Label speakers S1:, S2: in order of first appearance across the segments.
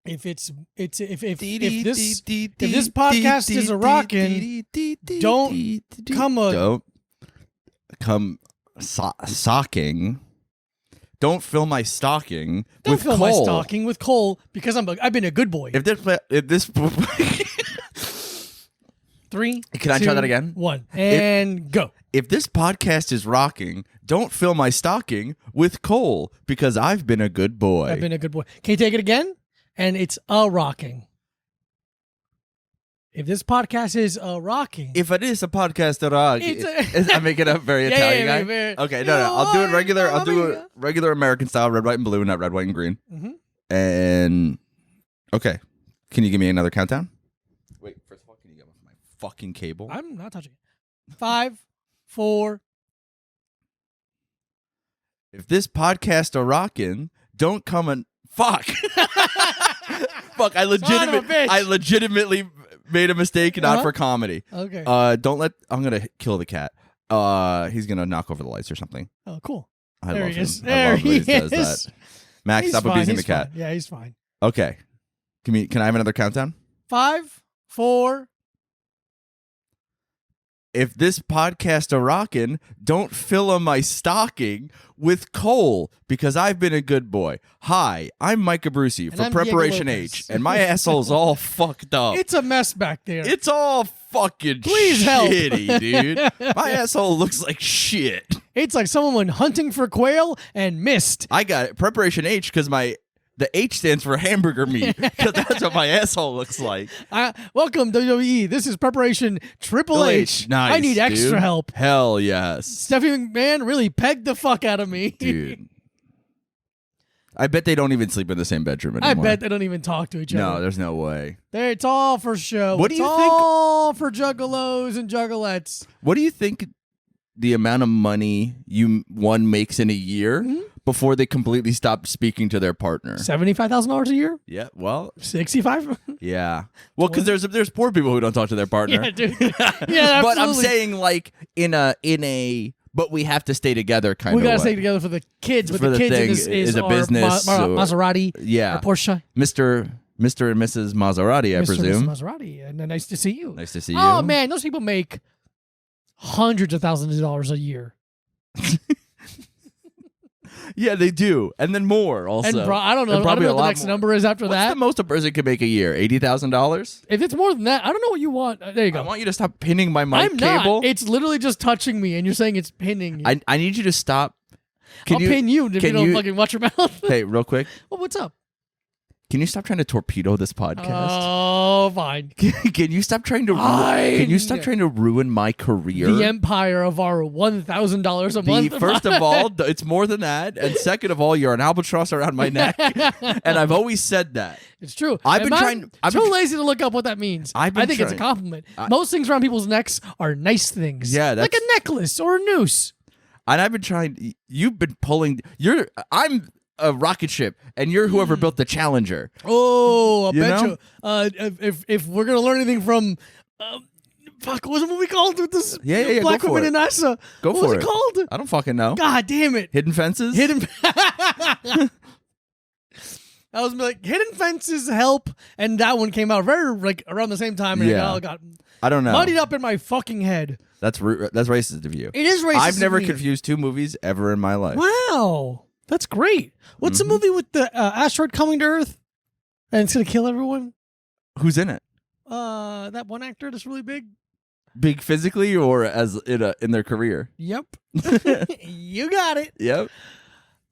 S1: if this podcast is a rockin', don't
S2: come socking. Don't fill my stocking
S1: Don't
S2: with
S1: fill
S2: coal.
S1: my stocking with coal because I've been a good boy.
S2: If this
S1: 3.
S2: Can I try that again?
S1: 1 and go.
S2: If this podcast is rocking, don't fill my stocking with coal because I've been a good boy.
S1: I've been a good boy. Can you take it again? And it's a rocking. If this podcast is a rocking.
S2: If it is a podcast that I'm making it up very Italian guy. Okay, no. I'll do it regular. I'll do it regular American style, red, white, and blue, not red, white, and green.
S1: Mm-hmm.
S2: And okay, can you give me another countdown? Wait, first of all, can you get off my fucking cable?
S1: I'm not touching it. 5, 4.
S2: If this podcast a rockin', don't come and fuck. Fuck! I legitimately made a mistake, not for comedy.
S1: Okay.
S2: Don't let. I'm gonna kill the cat. He's gonna knock over the lights or something.
S1: Oh, cool.
S2: I
S1: There
S2: love
S1: he is.
S2: him.
S1: There
S2: I love
S1: he
S2: when he does
S1: is.
S2: that. Max,
S1: He's
S2: stop
S1: fine,
S2: abusing
S1: he's
S2: the cat.
S1: fine. Yeah, he's fine.
S2: Okay. Can I have another countdown?
S1: 5, 4.
S2: If this podcast a rockin', don't fill my stocking with coal because I've been a good boy. Hi, I'm Micah Brucey
S1: And
S2: for
S1: I'm Diego
S2: Preparation
S1: Lopez.
S2: H, and my asshole's all fucked up.
S1: It's a mess back there.
S2: It's all fucking
S1: Please help.
S2: shitty, dude. My asshole looks like shit.
S1: It's like someone went hunting for quail and missed.
S2: I got it. Preparation H because the H stands for hamburger meat because that's what my asshole looks like.
S1: Welcome, WWE. This is Preparation Triple H.
S2: Nice,
S1: I need extra
S2: dude.
S1: help.
S2: Hell yes.
S1: Stephanie McMahon really pegged the fuck out of me.
S2: Dude. I bet they don't even sleep in the same bedroom
S1: I
S2: anymore.
S1: bet they don't even talk to each
S2: No,
S1: other.
S2: there's no way.
S1: It's all for show.
S2: What do you
S1: it's
S2: think-
S1: all for juggalos and juggalettes.
S2: What do you think the amount of money one makes in a year before they completely stop speaking to their partner?
S1: $75,000 a year?
S2: Yeah, well,
S1: 65?
S2: yeah. Well, because there's poor people who don't talk to their partner.
S1: Yeah, dude. Yeah,
S2: But I'm
S1: absolutely.
S2: saying like in a but we have to stay together kind
S1: We
S2: of
S1: gotta
S2: way.
S1: stay together for the kids, but
S2: For
S1: the
S2: the
S1: kids
S2: thing
S1: is
S2: is a
S1: our
S2: business or-
S1: Maserati,
S2: Yeah.
S1: or Porsche.
S2: Mr. and Mrs. Maserati, I
S1: Mr.
S2: presume.
S1: Mrs. Maserati, and nice to see you.
S2: Nice to see you.
S1: Oh man, those people make hundreds of thousands of dollars a year.
S2: Yeah, they do. And then more also.
S1: And I don't know. I don't
S2: probably
S1: know
S2: a
S1: what the
S2: lot
S1: next
S2: more.
S1: number is after
S2: What's
S1: that.
S2: the most a person could make a year? $80,000?
S1: If it's more than that, I don't know what you want. There you go.
S2: I want you to stop pinning my mic
S1: I'm
S2: cable.
S1: not. It's literally just touching me, and you're saying it's pinning you.
S2: I need you to stop.
S1: I'll pin you if you
S2: can
S1: don't
S2: you-
S1: fucking watch your mouth.
S2: Hey, real quick.
S1: Well, what's up?
S2: Can you stop trying to torpedo this podcast?
S1: Oh, fine.
S2: Can you stop trying to Can you stop trying to ruin my career?
S1: The empire of our $1,000 a month.
S2: First of all, it's more than that, and second of all, you're an albatross around my neck, and I've always said that.
S1: It's true.
S2: I've been
S1: I'm
S2: trying-
S1: too lazy to look up what that means.
S2: I've been
S1: I think it's a
S2: trying-
S1: compliment. Most things around people's necks are nice things.
S2: Yeah,
S1: like
S2: that's-
S1: a necklace or a noose.
S2: And I've been trying. You've been pulling. I'm a rocket ship, and you're whoever built the Challenger.
S1: Oh, I
S2: You
S1: bet
S2: know?
S1: you. If we're gonna learn anything from, fuck, what was the movie called with this?
S2: Yeah,
S1: Black
S2: go for
S1: women
S2: it.
S1: in NASA.
S2: Go
S1: what
S2: for
S1: was
S2: it.
S1: it called?
S2: I don't fucking know.
S1: God damn it!
S2: Hidden Fences.
S1: Hidden. I was like, Hidden Fences help, and that one came out very like around the same time, and it
S2: Yeah.
S1: all got
S2: I don't know.
S1: muddied up in my fucking head.
S2: That's racist of you.
S1: It is racist.
S2: I've never
S1: of me.
S2: confused two movies ever in my life.
S1: Wow, that's great. What's the movie with the asteroid coming to Earth and it's gonna kill everyone?
S2: Who's in it?
S1: That one actor that's really big.
S2: Big physically or as in their career?
S1: Yep, you got it.
S2: Yep.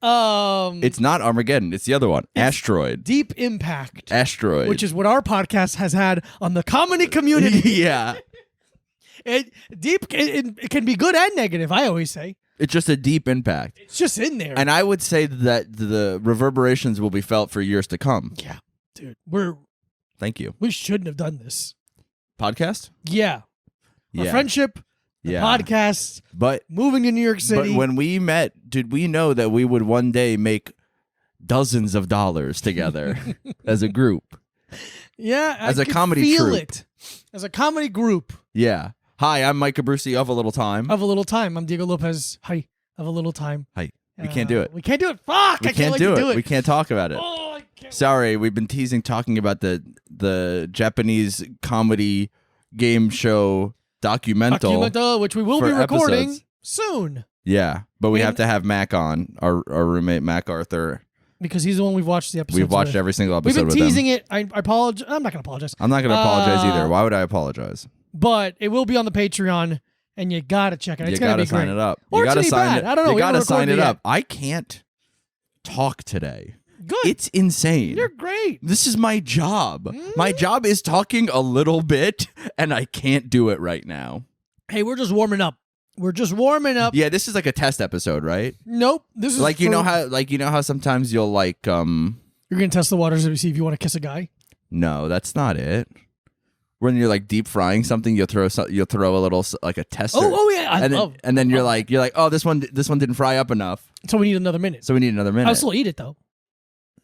S1: Um,
S2: It's not Armageddon. It's the other one. Asteroid.
S1: Deep Impact,
S2: Asteroid.
S1: which is what our podcast has had on the comedy community.
S2: yeah.
S1: It can be good and negative. I always say
S2: It's just a deep impact.
S1: it's just in there.
S2: And I would say that the reverberations will be felt for years to come.
S1: yeah, dude,
S2: Thank you.
S1: we shouldn't have done this.
S2: Podcast?
S1: Yeah, our
S2: Yeah.
S1: friendship, the
S2: Yeah.
S1: podcast,
S2: But
S1: moving to New York City.
S2: But when we met, did we know that we would one day make dozens of dollars together as a group?
S1: yeah,
S2: as
S1: I
S2: a
S1: could
S2: comedy
S1: feel
S2: troupe.
S1: it as a comedy group
S2: Yeah. Hi, I'm Micah Brucey of A Little Time.
S1: of a little time. I'm Diego Lopez. Hi, of a little time.
S2: Hi. We can't do it.
S1: We can't do it. Fuck!
S2: We
S1: I
S2: can't
S1: wait
S2: do
S1: to
S2: it. We can't talk about it.
S1: Oh, I can't.
S2: Sorry, we've been talking about the Japanese comedy game show documental.
S1: Which we will
S2: for
S1: be recording
S2: episodes.
S1: soon
S2: Yeah, but we
S1: And-
S2: have to have Mac on, our roommate Mac Arthur.
S1: because he's the one we've watched the episode.
S2: We've watched every single
S1: We've
S2: episode
S1: been
S2: with
S1: teasing
S2: him.
S1: it. I apologize. I'm not gonna apologize,
S2: I'm not going to apologize either.
S1: Uh,
S2: Why would I apologize?
S1: but it will be on the Patreon, and you gotta check it. It's
S2: You
S1: gonna
S2: got to
S1: be
S2: sign
S1: great.
S2: it up.
S1: Or
S2: You
S1: it's
S2: got to
S1: gonna be
S2: sign
S1: bad.
S2: it.
S1: I don't know.
S2: You
S1: We
S2: got to
S1: haven't
S2: sign it
S1: recorded
S2: up. I can't talk today.
S1: Good.
S2: It's insane.
S1: You're great.
S2: This is my job.
S1: Mm.
S2: My job is talking a little bit, and I can't do it right now.
S1: Hey, we're just warming up. We're just warming up.
S2: Yeah, this is like a test episode, right?
S1: Nope. This is
S2: Like you
S1: for-
S2: know how sometimes you'll like
S1: you're gonna test the waters to see if you want to kiss a guy.
S2: no, that's not it. When you're like deep frying something, you'll throw a little like a tester.
S1: Oh yeah. I
S2: and then,
S1: love.
S2: and then you're like oh this one didn't fry up enough,
S1: So we need another minute.
S2: so we need another minute.
S1: I'll still eat it though.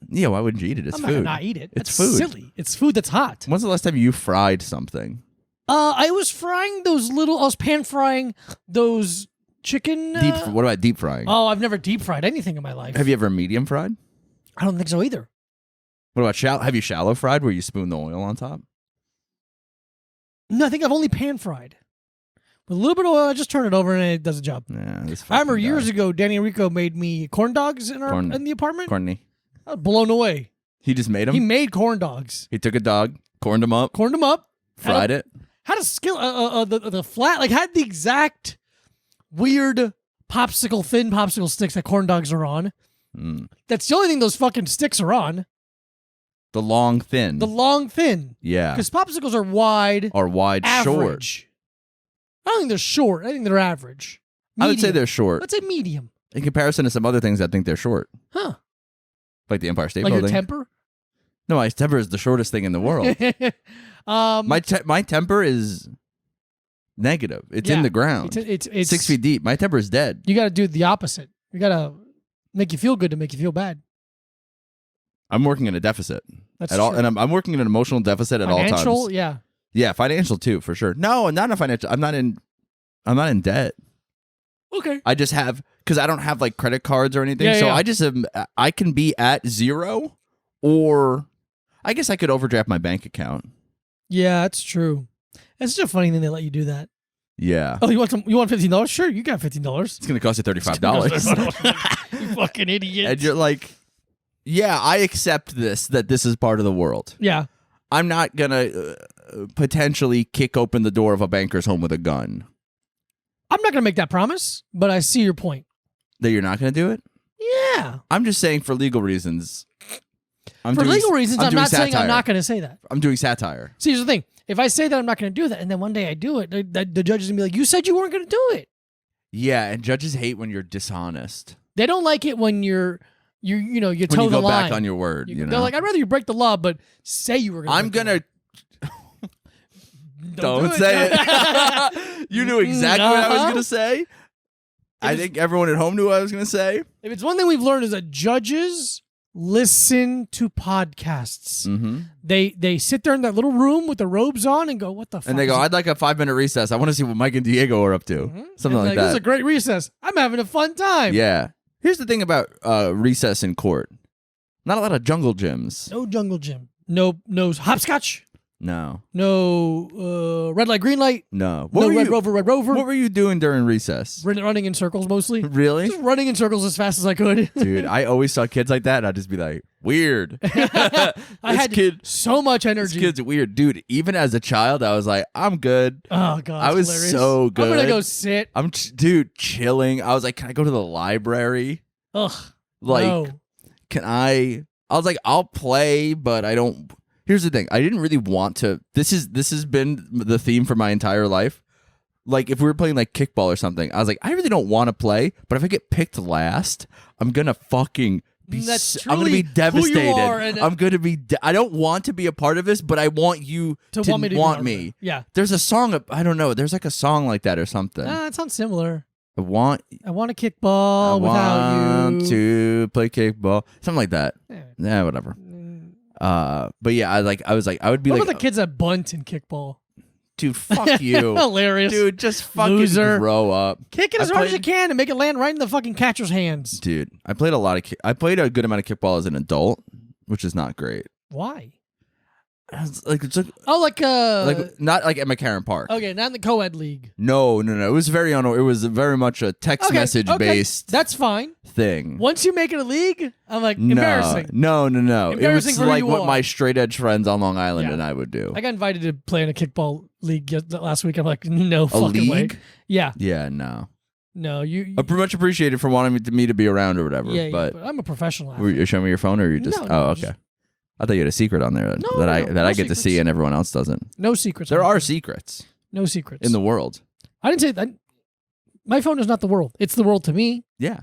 S2: Yeah, why wouldn't you eat it? It's
S1: I'm not gonna
S2: food.
S1: not eat it.
S2: It's
S1: That's
S2: food.
S1: silly. It's food that's hot.
S2: When's the last time you fried something?
S1: I was frying those little. I was pan frying those chicken.
S2: What about deep frying?
S1: Oh, I've never deep fried anything in my life.
S2: Have you ever medium fried?
S1: I don't think so either.
S2: What about shallow? Have you shallow fried where you spoon the oil on top?
S1: No, I think I've only pan fried. With a little bit of oil, I just turn it over and it does the job.
S2: Yeah, this
S1: I remember
S2: fucking
S1: years
S2: guy.
S1: ago, Danny Rico made me corn dogs in the apartment.
S2: Corny.
S1: I was blown away.
S2: He just made them.
S1: He made corn dogs,
S2: He took a dog, corned them up,
S1: corned them up,
S2: fried it.
S1: had a skill, the flat, like had the exact weird thin popsicle sticks that corn dogs are on.
S2: Mm.
S1: That's the only thing those fucking sticks are on.
S2: The long thin.
S1: The long thin.
S2: Yeah.
S1: Because popsicles are wide,
S2: Or wide short.
S1: average. I don't think they're short. I think they're average.
S2: I would say
S1: Medium.
S2: they're short.
S1: Let's say medium.
S2: In comparison to some other things, I think they're short.
S1: Huh.
S2: Like the Empire State
S1: Like your
S2: Building.
S1: temper?
S2: No, my temper is the shortest thing in the world. My temper is negative. It's in
S1: Yeah.
S2: the ground.
S1: It's
S2: 6 feet deep. My temper is dead.
S1: You got to do the opposite. You got to make you feel good to make you feel bad.
S2: I'm working in a deficit
S1: That's
S2: at all,
S1: true.
S2: and I'm working in an emotional deficit at all
S1: Financial,
S2: times.
S1: yeah.
S2: Yeah, financial too, for sure. No, not a financial. I'm not in debt.
S1: Okay.
S2: I just have because I don't have like credit cards or anything.
S1: Yeah,
S2: so
S1: yeah.
S2: I can be at zero, or I guess I could overdraft my bank account.
S1: Yeah, that's true. It's such a funny thing they let you do that.
S2: Yeah,
S1: Oh, you want $15? Sure, you got $15.
S2: it's gonna cost you $35.
S1: You fucking idiot.
S2: And you're like, yeah, I accept that this is part of the world.
S1: Yeah.
S2: I'm not gonna potentially kick open the door of a banker's home with a gun.
S1: I'm not going to make that promise, but I see your point.
S2: That you're not gonna do it.
S1: Yeah.
S2: I'm just saying for legal reasons.
S1: For legal reasons, I'm
S2: doing
S1: not saying I'm
S2: satire.
S1: not going to say that.
S2: I'm doing satire.
S1: See, here's the thing. If I say that I'm not going to do that, and then one day I do it, the judge is going to be like, you said you weren't going to do it.
S2: Yeah, and judges hate when you're dishonest.
S1: They don't like it when you toe
S2: When you
S1: the
S2: go
S1: line.
S2: back on your word, you
S1: They're
S2: know.
S1: like, I'd rather you break the law, but say you were going to.
S2: I'm gonna.
S1: Don't do
S2: say it. You knew exactly what I was
S1: Uh-huh.
S2: gonna say. I think everyone at home knew what I was gonna say.
S1: If it's one thing we've learned is that judges listen to podcasts.
S2: Mm-hmm.
S1: They sit there in that little room with the robes on and go, "What the fuck?"
S2: And they go,
S1: is
S2: "I'd like a 5-minute recess. I want to see what Mike and Diego are up to."
S1: Mhm.
S2: Something
S1: And
S2: like
S1: This is a
S2: that.
S1: great recess. I'm having a fun time.
S2: Yeah. Here's the thing about recess in court. Not a lot of jungle gyms.
S1: No jungle gym. No hopscotch.
S2: No.
S1: No red light, green light.
S2: No.
S1: No red
S2: you,
S1: rover, red rover.
S2: What were you doing during recess?
S1: Running in circles mostly.
S2: Really?
S1: Just running in circles as fast as I could.
S2: Dude, I always saw kids like that, and I'd just be like, weird.
S1: I had
S2: kid-
S1: so much
S2: This
S1: energy.
S2: kid's weird. Dude, even as a child, I was like, I'm good.
S1: Oh god,
S2: I was
S1: hilarious.
S2: so
S1: I'm gonna
S2: good.
S1: go sit.
S2: Dude, chilling. I was like, can I go to the library?
S1: Ugh.
S2: Like,
S1: no.
S2: can I was like, I'll play, but I don't. Here's the thing. I didn't really want to. This has been the theme for my entire life. Like, if we were playing like kickball or something, I was like, I really don't want to play, but if I get picked last, I'm gonna fucking be.
S1: That's
S2: I'm gonna be
S1: truly who you
S2: devastated.
S1: are, and-
S2: I'm gonna be. I don't want to be a part of this, but I want you
S1: To
S2: to
S1: want me to be
S2: want
S1: part of
S2: me.
S1: it. Yeah.
S2: There's a song. I don't know. There's like a song like that or something.
S1: It sounds similar.
S2: I want.
S1: I want to kickball without
S2: want
S1: you.
S2: to play kickball, something like that.
S1: Yeah.
S2: Yeah, whatever.
S1: Mm.
S2: But yeah, I was like, I would be
S1: What
S2: like,
S1: about the kids that bunt in kickball?
S2: dude, fuck you.
S1: Hilarious.
S2: Dude, just fucking
S1: Loser.
S2: grow up.
S1: Kick it
S2: I
S1: as hard as you
S2: played-
S1: can and make it land right in the fucking catcher's hands.
S2: Dude, I played I played a good amount of kickball as an adult, which is not great.
S1: Why?
S2: It's like
S1: Oh, like
S2: not like at McCarran Park.
S1: okay, not in the co-ed league.
S2: No. It was it was very much a text message based
S1: That's fine.
S2: thing.
S1: Once you make it a league, I'm like, embarrassing.
S2: No. It
S1: Embarrassing
S2: was
S1: for who
S2: like
S1: you
S2: what
S1: are.
S2: my straight edge friends on Long Island
S1: Yeah.
S2: and I would do.
S1: I got invited to play in a kickball league last week. I'm like, no
S2: A
S1: fucking way.
S2: league?
S1: Yeah.
S2: Yeah, no.
S1: No, you.
S2: I pretty much appreciate it for wanting me to be around or whatever.
S1: yeah,
S2: but
S1: but I'm a professional
S2: were
S1: athlete.
S2: you showing me your phone or you just?
S1: No,
S2: oh,
S1: no,
S2: okay.
S1: just-
S2: I thought you had a secret on there
S1: No,
S2: that I
S1: no
S2: get to see
S1: secrets.
S2: and everyone else doesn't.
S1: No secrets.
S2: There
S1: on
S2: are
S1: my phone.
S2: secrets
S1: no secrets
S2: in the world.
S1: I didn't say that. My phone is not the world. It's the world to me.
S2: Yeah,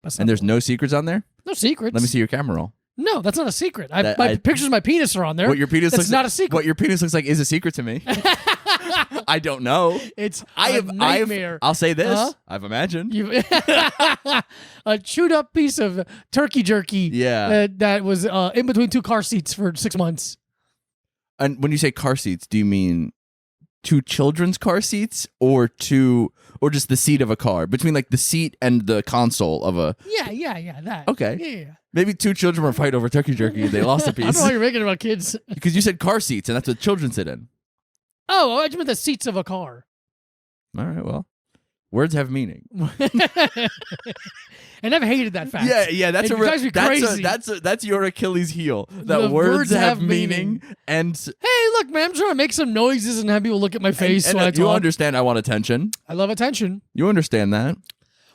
S1: That's not
S2: and there's
S1: the
S2: no secrets on there.
S1: world. No secrets.
S2: Let me see your camera roll.
S1: No, that's not a secret.
S2: That-
S1: My
S2: I-
S1: pictures of my penis are on there.
S2: What your penis
S1: That's
S2: looks
S1: not a secret.
S2: What your penis looks like is a secret to me. I don't know.
S1: It's
S2: I
S1: a
S2: have.
S1: nightmare.
S2: I'll say this.
S1: Huh?
S2: I've imagined.
S1: You a chewed up piece of turkey jerky.
S2: Yeah.
S1: That was in between two car seats for 6 months.
S2: And when you say car seats, do you mean two children's car seats or just the seat of a car? Between like the seat and the console of a
S1: Yeah. That.
S2: Okay.
S1: Yeah.
S2: maybe two children were fighting over turkey jerky and they lost a
S1: I don't
S2: piece.
S1: know why you're making it about kids.
S2: Because you said car seats and that's what children sit in.
S1: Oh, I just meant the seats of a car.
S2: All right, well. Words have meaning.
S1: And I've hated that fact.
S2: Yeah, that's
S1: It drives me crazy.
S2: that's your Achilles heel. That
S1: The
S2: words have meaning and
S1: Hey, look, man, I'm trying to make some noises and have people look at my face
S2: and
S1: when I
S2: you
S1: talk.
S2: understand I want attention.
S1: I love attention.
S2: You understand that,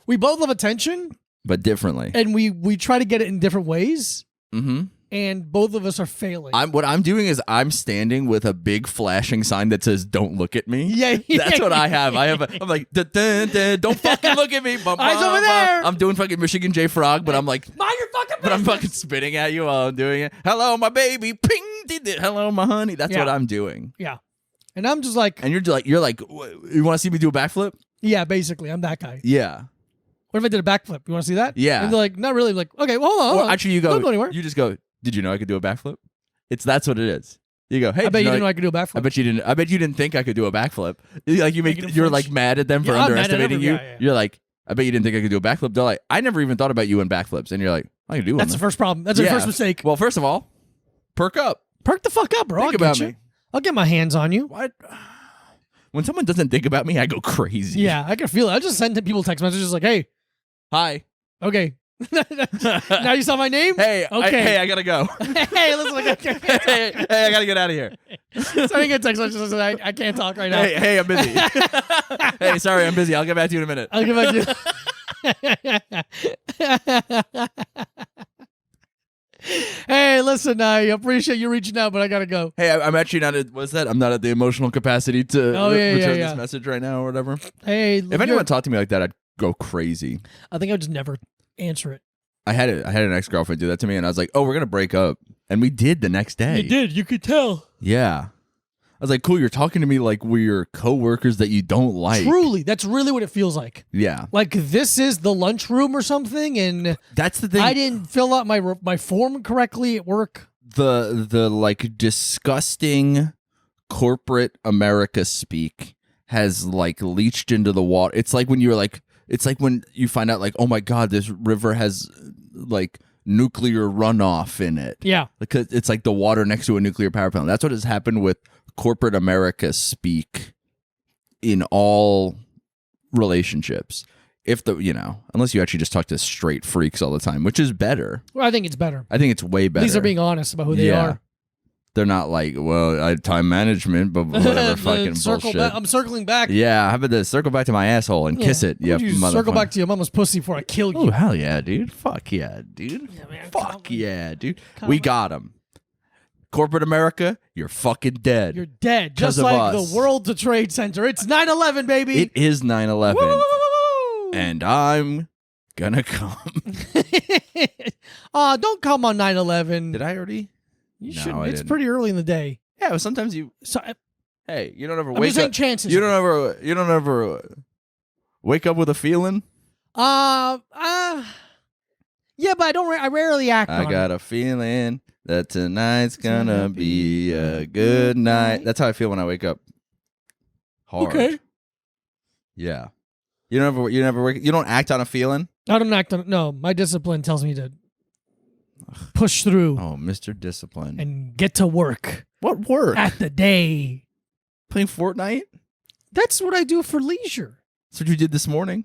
S1: We both love attention,
S2: but differently.
S1: and we try to get it in different ways,
S2: Mm-hmm.
S1: and both of us are failing.
S2: What I'm doing is I'm standing with a big flashing sign that says "Don't look at me."
S1: Yeah,
S2: That's what I have. I'm like, "Dun, dun, dun, don't fucking look at me. Bum,
S1: Eyes
S2: bum,
S1: over
S2: bum."
S1: there.
S2: I'm doing fucking Michigan J Frog, but I'm like,
S1: Mind your fucking
S2: but I'm
S1: business.
S2: fucking spitting at you while I'm doing it. Hello, my baby. Ping. Did it. Hello, my honey. That's
S1: Yeah.
S2: what I'm doing.
S1: Yeah, and I'm just like,
S2: And you're like, you want to see me do a backflip?
S1: yeah, basically, I'm that guy.
S2: Yeah.
S1: What if I did a backflip? You want to see that?
S2: Yeah.
S1: And they're like, not really. I'm like, okay, well, hold on. Hold
S2: Or
S1: on.
S2: actually, you go.
S1: Don't go anywhere.
S2: You just go. Did you know I could do a backflip? That's what it is. You go. Hey,
S1: I bet you
S2: did
S1: didn't know I could do a backflip.
S2: I bet you didn't. I bet you didn't think I could do a backflip. Like
S1: Making them
S2: you're
S1: flinch.
S2: like mad at them for
S1: Yeah, I'm mad at
S2: underestimating you.
S1: everyone. Yeah.
S2: You're like, I bet you didn't think I could do a backflip. They're like, I never even thought about you in backflips, and you're like, I can do one.
S1: That's the first problem. That's the
S2: Yeah.
S1: first mistake.
S2: Well, first of all, perk up.
S1: Perk the fuck up, bro.
S2: Think
S1: I'll
S2: about
S1: get you.
S2: me.
S1: I'll get my hands on you.
S2: What? When someone doesn't think about me, I go crazy.
S1: Yeah, I can feel it. I just send people text messages like, hey,
S2: Hi.
S1: okay. Now you saw my name?
S2: Hey.
S1: Okay.
S2: I gotta go.
S1: Hey, listen, like,
S2: hey, I gotta get out of here.
S1: sending a text message. I can't talk right now.
S2: Hey, I'm busy. Hey, sorry, I'm busy. I'll get back to you in a minute.
S1: I'll give back to Hey, listen, I appreciate you reaching out, but I gotta go.
S2: Hey, I'm actually not at, what's that? I'm not at the emotional capacity to
S1: Oh, yeah,
S2: return
S1: yeah.
S2: this message right now or whatever.
S1: Hey,
S2: If anyone talked to me like that, I'd go crazy.
S1: I think I would just never answer it.
S2: I had an ex-girlfriend do that to me, and I was like, oh, we're going to break up. And we did the next day.
S1: You did. You could tell.
S2: Yeah. I was like, cool, you're talking to me like we're coworkers that you don't like.
S1: Truly, that's really what it feels like.
S2: Yeah.
S1: Like this is the lunchroom or something, and
S2: That's the thing.
S1: I didn't fill out my form correctly at work.
S2: The like disgusting corporate America speak has like leached into the water. It's like when you're like, it's like when you find out like, oh my God, this river has like nuclear runoff in it.
S1: Yeah.
S2: Because it's like the water next to a nuclear power plant. That's what has happened with corporate America speak in all relationships. If unless you actually just talk to straight freaks all the time, which is better.
S1: Well, I think it's better.
S2: I think it's way better.
S1: At least they're being honest about who they are.
S2: They're not like, well, I time management, but whatever fucking bullshit.
S1: I'm circling back.
S2: Yeah, how about this? Circle back to my asshole and kiss it.
S1: Would
S2: Yeah,
S1: you circle back to your mama's pussy before I kill you.
S2: Oh, hell yeah, dude. Fuck yeah, dude.
S1: Yeah, man,
S2: Fuck
S1: come on.
S2: yeah, dude.
S1: Come
S2: We
S1: on.
S2: got him. Corporate America, you're fucking dead.
S1: You're dead.
S2: 'Cause
S1: Just
S2: of
S1: like
S2: us.
S1: the World Trade Center. It's 9/11, baby.
S2: It is 9/11,
S1: Woo!
S2: and I'm gonna come.
S1: Don't come on 9/11.
S2: Did I already?
S1: You
S2: No,
S1: shouldn't.
S2: I
S1: It's
S2: didn't.
S1: pretty early in the day.
S2: Yeah, but sometimes you.
S1: So
S2: Hey, you don't ever
S1: I'm
S2: wake
S1: just saying
S2: up.
S1: chances.
S2: You don't ever wake up with a feeling.
S1: Yeah, but I don't. I rarely act
S2: I
S1: on
S2: got
S1: it.
S2: a feeling that tonight's gonna be a good night. That's how I feel when I wake up. Hard.
S1: Okay.
S2: Yeah. You don't act on a feeling?
S1: I don't act on. No, my discipline tells me to push through
S2: Oh, Mr. Discipline.
S1: and get to work
S2: what work?
S1: at the day.
S2: Playing Fortnite?
S1: That's what I do for leisure.
S2: That's what you did this morning?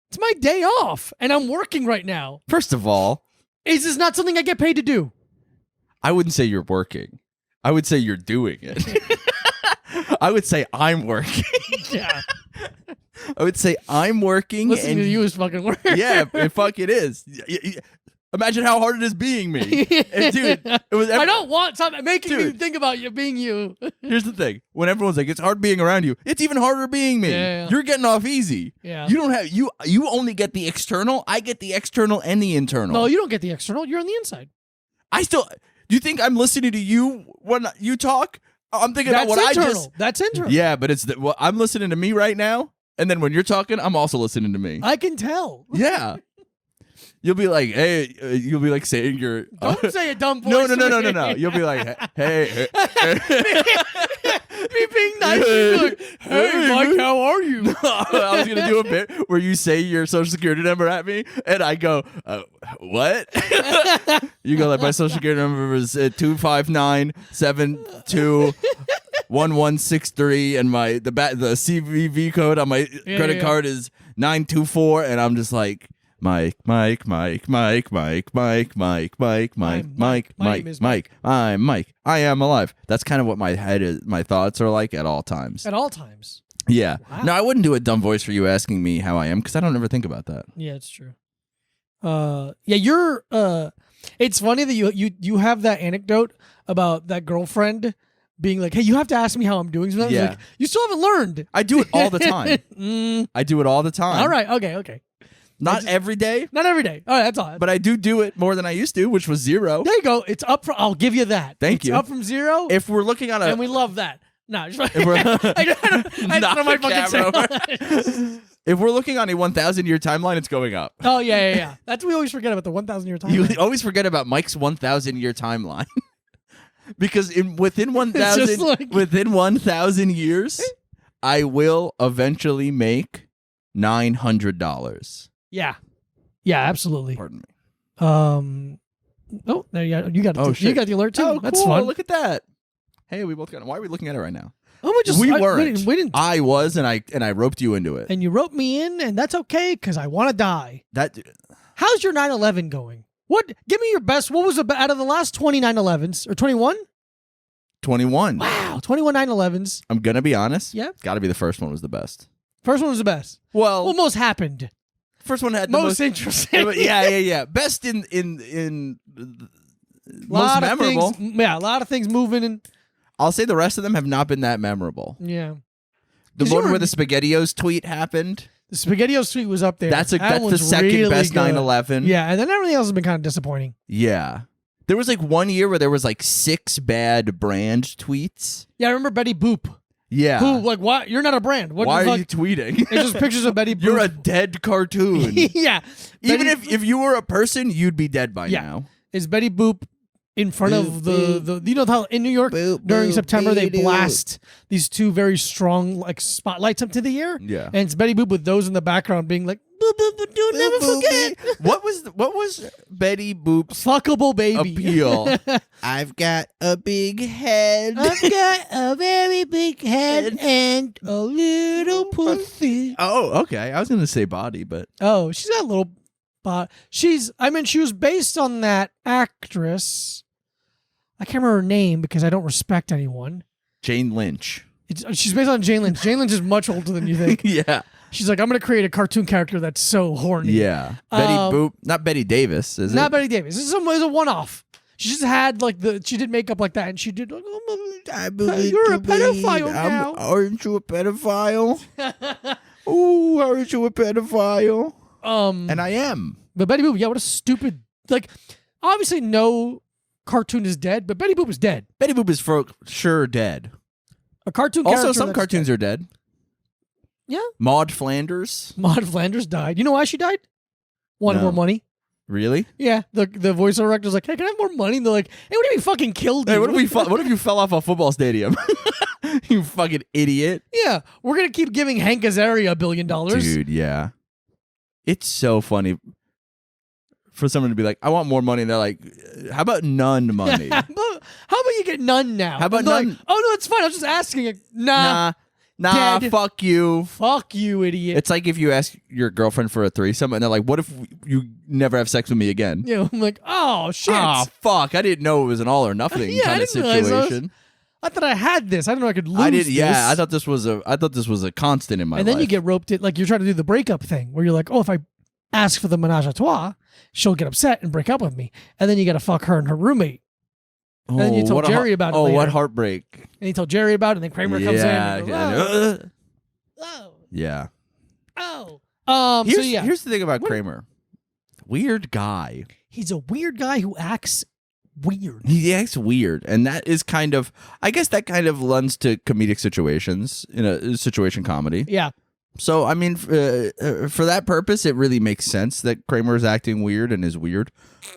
S1: It's my day off, and I'm working right now.
S2: First of all,
S1: Is this not something I get paid to do?
S2: I wouldn't say you're working. I would say you're doing it. I would say I'm working.
S1: Yeah.
S2: I would say I'm working.
S1: Listening
S2: and
S1: to you is fucking work.
S2: yeah, it fucking is. Imagine how hard it is being me. And dude, it was
S1: I don't want something making me
S2: Dude.
S1: think about you being you.
S2: Here's the thing. When everyone's like, it's hard being around you, it's even harder being me.
S1: Yeah.
S2: You're getting off easy.
S1: Yeah.
S2: You don't have you only get the external. I get the external and the internal.
S1: No, you don't get the external. You're on the inside.
S2: I still do you think I'm listening to you when you talk? I'm thinking
S1: That's
S2: about what
S1: internal.
S2: I just
S1: That's internal.
S2: Yeah, but it's well, I'm listening to me right now, and then when you're talking, I'm also listening to me.
S1: I can tell.
S2: Yeah. You'll be like, hey, you'll be like saying your.
S1: Don't say a dumb voice.
S2: No.
S1: to me.
S2: You'll be like, hey.
S1: Me being nice. Be like, hey, Mike, how are you?
S2: I was gonna do a bit where you say your social security number at me, and I go, what? You go like, my social security number is 259721163, and the CVV code on my credit card is 924, and I'm just like. Mike. I'm Mike. I am alive. That's kind of what my head is. My thoughts are like at all times.
S1: At all times.
S2: Yeah.
S1: Wow.
S2: No, I wouldn't do a dumb voice for you asking me how I am because I don't ever think about that.
S1: Yeah, it's true. Yeah, you're. It's funny that you have that anecdote about that girlfriend being like, "Hey, you have to ask me how I'm doing." Sometimes
S2: Yeah.
S1: like, you still haven't learned.
S2: I do it all the time. I do it all the time.
S1: All right. Okay.
S2: Not every day,
S1: Not every day. All right, that's all.
S2: but I do it more than I used to, which was 0.
S1: There you go. It's up from. I'll give you that.
S2: Thank you.
S1: It's up from 0,
S2: If we're looking on
S1: and we love that. No, just
S2: If we're-
S1: I don't
S2: Knock
S1: know my
S2: the
S1: fucking
S2: camera
S1: say.
S2: if we're looking on a 1,000-year timeline, it's going up.
S1: Oh yeah. That's what we always forget about the 1,000-year time.
S2: You always forget about Mike's 1,000-year timeline. Because within
S1: just like-
S2: 1,000 years, I will eventually make $900.
S1: Yeah, absolutely.
S2: Pardon me.
S1: Oh, there you go. You got it.
S2: Oh,
S1: You
S2: shit.
S1: got the alert too.
S2: Oh,
S1: That's
S2: cool.
S1: fun.
S2: Look at that. Hey, we both got it. Why are we looking at it right now?
S1: Oh,
S2: We weren't.
S1: We didn't.
S2: I was, and I roped you into it.
S1: And you wrote me in, and that's okay because I want to die.
S2: That
S1: How's your 9/11 going? What? Give me your best. What was out of the last 20 9/11s or 21?
S2: 21.
S1: Wow, 21 9/11s.
S2: I'm gonna be honest.
S1: Yeah.
S2: Got to be the first one was the best.
S1: First one was the best.
S2: Well,
S1: Well, most happened.
S2: first one had the
S1: Most
S2: most
S1: interesting.
S2: yeah. Best in most
S1: Lot of
S2: memorable.
S1: things, yeah, a lot of things moving and
S2: I'll say the rest of them have not been that memorable.
S1: yeah.
S2: The
S1: 'Cause you
S2: one
S1: were-
S2: where the SpaghettiOs tweet happened.
S1: The SpaghettiOs tweet was up there.
S2: That's the
S1: one's
S2: second
S1: really
S2: best
S1: good.
S2: 9/11.
S1: Yeah, and then everything else has been kind of disappointing.
S2: Yeah. There was like one year where there was like 6 bad brand tweets.
S1: Yeah, I remember Betty Boop.
S2: Yeah.
S1: Who, like, why? You're not a brand. What
S2: Why
S1: the
S2: are
S1: fuck?
S2: you tweeting?
S1: It's just pictures of Betty Boop.
S2: You're a dead cartoon.
S1: yeah.
S2: Even
S1: Betty-
S2: if you were a person, you'd be dead by
S1: Yeah.
S2: now.
S1: Is Betty Boop in front of the you know how in New York during September they blast these 2 very strong like spotlights up to the air?
S2: Yeah.
S1: And it's Betty Boop with those in the background being like, boop, boop, boop, dude, never forget.
S2: What was Betty Boop's
S1: Fuckable baby.
S2: appeal? I've got a big head.
S1: I've got a very big head and a little pussy.
S2: Oh, okay. I was gonna say body, but
S1: Oh, she's got a little she was based on that actress. I can't remember her name because I don't respect anyone.
S2: Jane Lynch.
S1: She's based on Jane Lynch. Jane Lynch is much older than you think.
S2: Yeah.
S1: She's like, I'm going to create a cartoon character that's so horny.
S2: Yeah. Betty Boop. Not Betty Davis, is
S1: Not
S2: it?
S1: Betty Davis. This is a one-off. She just had like she did makeup like that, and she did like, you're a pedophile now.
S2: Aren't you a pedophile? Ooh, aren't you a pedophile? And I am.
S1: But Betty Boop, yeah, what a stupid like. Obviously, no cartoon is dead, but Betty Boop is dead.
S2: Betty Boop is for sure dead.
S1: A cartoon.
S2: Also,
S1: character
S2: some
S1: that's
S2: cartoons
S1: dead.
S2: are dead.
S1: Yeah.
S2: Maud Flanders.
S1: Maud Flanders died. You know why she died? Wanted
S2: No.
S1: more money.
S2: Really?
S1: Yeah. The voiceover director's like, hey, can I have more money? And they're like, hey, what if we fucking killed you?
S2: Hey, what if you fell off a football stadium? You fucking idiot.
S1: Yeah, we're gonna keep giving Hank Azaria $1 billion.
S2: Dude, yeah. It's so funny for someone to be like, I want more money. And they're like, how about none money?
S1: How about you get none now?
S2: How about
S1: And they're like,
S2: none?
S1: oh no, it's fine. I was just asking. Nah,
S2: Nah,
S1: dead.
S2: fuck you.
S1: fuck you, idiot.
S2: It's like if you ask your girlfriend for a threesome and they're like, what if you never have sex with me again?
S1: You know, I'm like, oh shit.
S2: Ah, fuck. I didn't know it was an all or nothing
S1: Yeah, I
S2: kind of
S1: didn't realize I was-
S2: situation.
S1: I thought I had this. I didn't know I could lose.
S2: I did. Yeah,
S1: this.
S2: I thought this was a constant in my
S1: And
S2: life.
S1: then you get roped in, like you're trying to do the breakup thing, where you're like, oh, if I ask for the menage a trois, she'll get upset and break up with me, and then you got to fuck her and her roommate.
S2: oh,
S1: then you told
S2: what a
S1: Jerry about it
S2: Oh,
S1: later.
S2: what heartbreak.
S1: And he told Jerry about it, and then Kramer comes in.
S2: Yeah,
S1: And goes,
S2: yeah.
S1: oh,
S2: Yeah.
S1: oh.
S2: Here's,
S1: So yeah,
S2: here's the thing about
S1: What-
S2: Kramer. Weird guy.
S1: he's a weird guy who acts weird.
S2: He acts weird, and that is kind of, I guess that kind of lends to comedic situations in a situation comedy.
S1: Yeah,
S2: So, I mean, for that purpose, it really makes sense that Kramer is acting weird and is weird.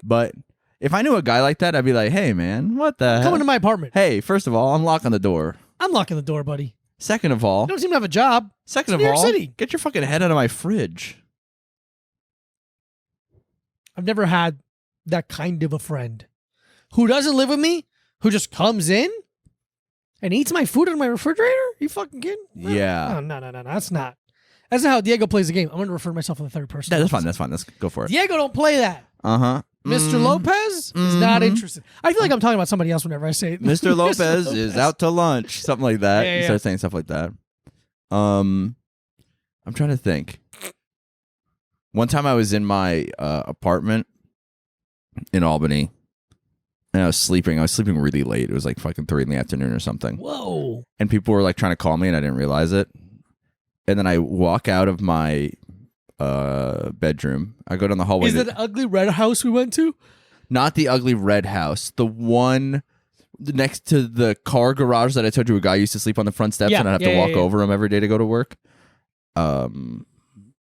S2: But if I knew a guy like that, I'd be like, hey, man, what the
S1: come
S2: hell?
S1: into my apartment.
S2: Hey, first of all, I'm locking the door.
S1: I'm locking the door, buddy.
S2: Second of all,
S1: You don't seem to have a job.
S2: second of
S1: New York
S2: all,
S1: City.
S2: get your fucking head out of my fridge.
S1: I've never had that kind of a friend who doesn't live with me, who just comes in and eats my food in my refrigerator. You fucking kidding?
S2: Yeah.
S1: No. That's not how Diego plays the game. I'm going to refer to myself in the third person.
S2: That's fine. That's fine. Let's go for it.
S1: Diego don't play that.
S2: Uh-huh.
S1: Mr. Lopez is not interested. I feel like I'm talking about somebody else whenever I say it.
S2: Mr. Lopez is out to lunch. Something like that.
S1: Yeah,
S2: You
S1: yeah.
S2: start saying stuff like that. I'm trying to think. One time I was in my apartment in Albany, and I was sleeping. I was sleeping really late. It was like fucking 3 p.m. or something.
S1: Whoa.
S2: And people were like trying to call me, and I didn't realize it. And then I walk out of my bedroom. I go down the hallway.
S1: Is that the ugly red house we went to?
S2: Not the ugly red house. The one next to the car garage that I told you a guy used to sleep on the front steps,
S1: Yeah,
S2: and I'd have
S1: yeah,
S2: to
S1: yeah,
S2: walk
S1: yeah.
S2: over him every day to go to work.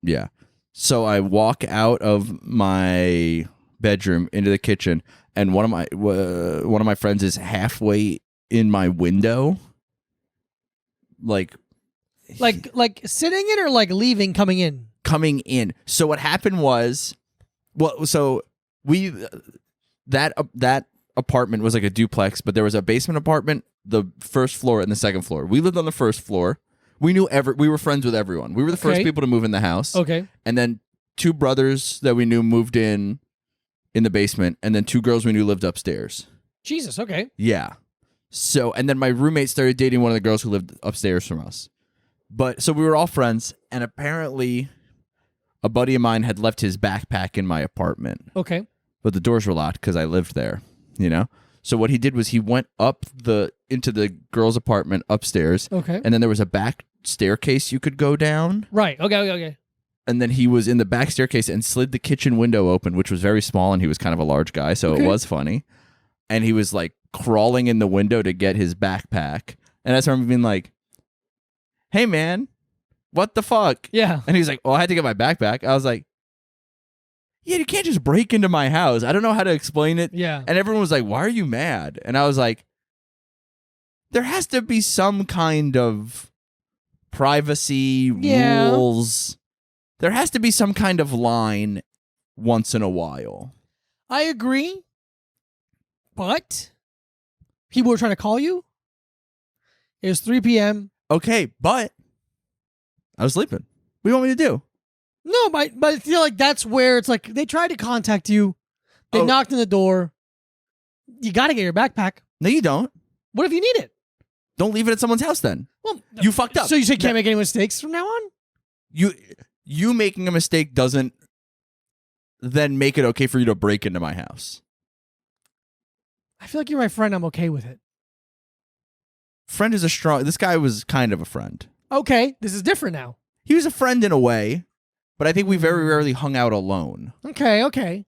S2: Yeah. So I walk out of my bedroom into the kitchen, and one of my friends is halfway in my window, like
S1: sitting in or like leaving, coming in?
S2: coming in. So what happened was, so we that apartment was like a duplex, but there was a basement apartment, the first floor and the second floor. We lived on the first floor. We knew we were friends with everyone. We were the first
S1: Okay.
S2: people to move in the house.
S1: Okay.
S2: And then 2 brothers that we knew moved in the basement, and then 2 girls we knew lived upstairs.
S1: Jesus. Okay.
S2: Yeah. So, and then my roommate started dating one of the girls who lived upstairs from us. But so we were all friends, and apparently a buddy of mine had left his backpack in my apartment,
S1: Okay.
S2: but the doors were locked because I lived there, you know? So what he did was he went up into the girl's apartment upstairs,
S1: Okay.
S2: and then there was a back staircase you could go down,
S1: Right. Okay.
S2: and then he was in the back staircase and slid the kitchen window open, which was very small, and he was kind of a large guy, so
S1: Okay.
S2: it was funny. And he was like crawling in the window to get his backpack. And I remember being like, hey man, what the fuck?
S1: Yeah.
S2: And he's like, well, I had to get my backpack. I was like, yeah, you can't just break into my house. I don't know how to explain it.
S1: Yeah.
S2: And everyone was like, why are you mad? And I was like, there has to be some kind of privacy
S1: Yeah.
S2: rules. There has to be some kind of line once in a while.
S1: I agree. But people were trying to call you. It was 3 p.m.
S2: Okay, but I was sleeping. What do you want me to do?
S1: No, but I feel like that's where it's like they tried to contact you. They
S2: Oh.
S1: knocked on the door. You got to get your backpack.
S2: No, you don't.
S1: What if you need it?
S2: Don't leave it at someone's house then.
S1: Well,
S2: You fucked up.
S1: So you say can't make any mistakes from now on?
S2: You making a mistake doesn't then make it okay for you to break into my house.
S1: I feel like you're my friend. I'm okay with it.
S2: Friend is this guy was kind of a friend.
S1: Okay, this is different now.
S2: He was a friend in a way, but I think we very rarely hung out alone.
S1: Okay.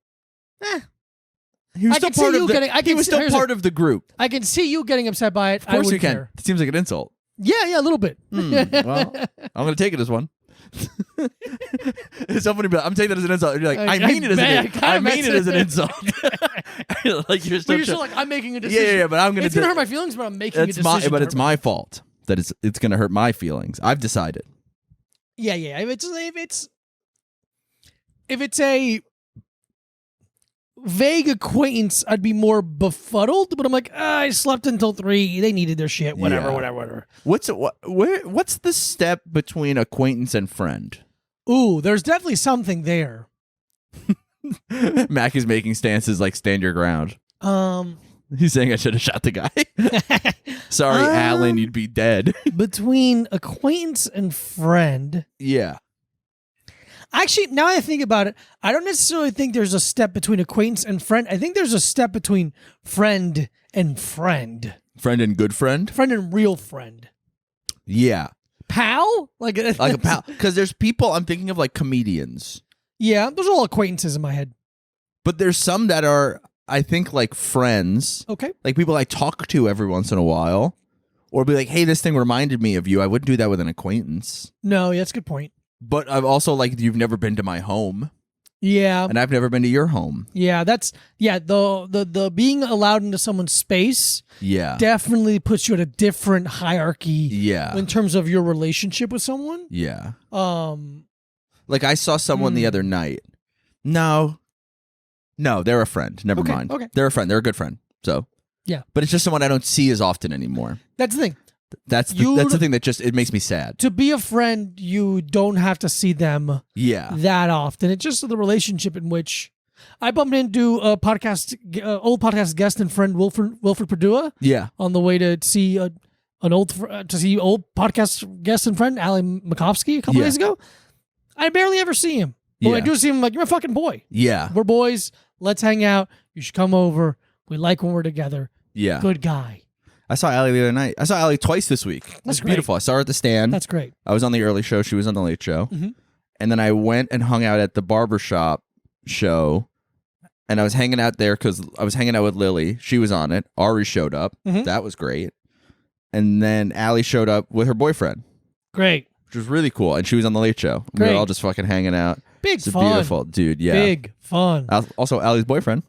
S2: He was
S1: I
S2: still
S1: can see
S2: part
S1: you
S2: of the,
S1: getting- I
S2: he
S1: can
S2: was
S1: see-
S2: still
S1: here's
S2: part of the group.
S1: I can see you getting upset by it.
S2: Of course
S1: I
S2: you
S1: wouldn't
S2: can.
S1: care.
S2: It seems like an insult.
S1: Yeah, a little bit.
S2: Well, I'm going to take it as one. It's so funny, but I'm taking that as an insult. You're like, I mean it as an insult. Like you're
S1: But
S2: still
S1: you're still like, I'm making a decision.
S2: yeah, but I'm going to
S1: It's gonna hurt my feelings, but I'm making a decision.
S2: But it's my fault that it's going to hurt my feelings. I've decided.
S1: Yeah. If it's a vague acquaintance, I'd be more befuddled. But I'm like, I slept until 3. They needed their shit. Whatever.
S2: Yeah. What's the step between acquaintance and friend?
S1: Ooh, there's definitely something there.
S2: Mac is making stances like stand your ground. He's saying I should have shot the guy. Sorry, Alan, you'd be dead.
S1: Between acquaintance and friend.
S2: Yeah.
S1: Actually, now I think about it, I don't necessarily think there's a step between acquaintance and friend. I think there's a step between friend and friend.
S2: Friend and good friend?
S1: Friend and real friend.
S2: Yeah.
S1: Pal? Like
S2: a pal. Because there's people, I'm thinking of like comedians.
S1: Yeah, those are all acquaintances in my head.
S2: But there's some that are, I think, like friends.
S1: Okay.
S2: Like people I talk to every once in a while. Or be like, hey, this thing reminded me of you. I wouldn't do that with an acquaintance.
S1: No, yeah, that's a good point.
S2: But I've also like, you've never been to my home.
S1: Yeah.
S2: And I've never been to your home.
S1: Yeah, the being allowed into someone's space
S2: Yeah.
S1: definitely puts you at a different hierarchy
S2: Yeah.
S1: in terms of your relationship with someone.
S2: Yeah.
S1: Um
S2: Like I saw someone the other night. No, they're a friend. Never
S1: Okay,
S2: mind.
S1: okay.
S2: They're a friend. They're a good friend. So
S1: Yeah.
S2: But it's just someone I don't see as often anymore.
S1: That's the thing.
S2: That's the thing that just it makes me sad.
S1: To be a friend, you don't have to see them
S2: Yeah.
S1: that often. It's just the relationship in which I bumped into a old podcast guest and friend Wilfred Perdua
S2: Yeah.
S1: on the way to see old podcast guest and friend Ali Makovsky a couple
S2: Yeah.
S1: days ago. I barely ever see him. But when I
S2: Yeah.
S1: do see him, I'm like, you're my fucking boy.
S2: Yeah.
S1: We're boys. Let's hang out. You should come over. We like when we're together.
S2: Yeah.
S1: Good guy.
S2: I saw Allie the other night. I saw Allie twice this week. It's
S1: great.
S2: beautiful. I saw her at the stand.
S1: That's great.
S2: I was on the early show. She was on the late show.
S1: Mhm.
S2: And then I went and hung out at the barbershop show. And I was hanging out there because I was hanging out with Lily. She was on it. Ari showed up.
S1: Mhm.
S2: That was great. And then Allie showed up with her boyfriend,
S1: Great.
S2: which was really cool. And she was on the late show. We
S1: Great.
S2: were all just fucking hanging out.
S1: Big
S2: It's
S1: fun.
S2: beautiful. Dude, yeah.
S1: Big fun.
S2: Also, Allie's boyfriend.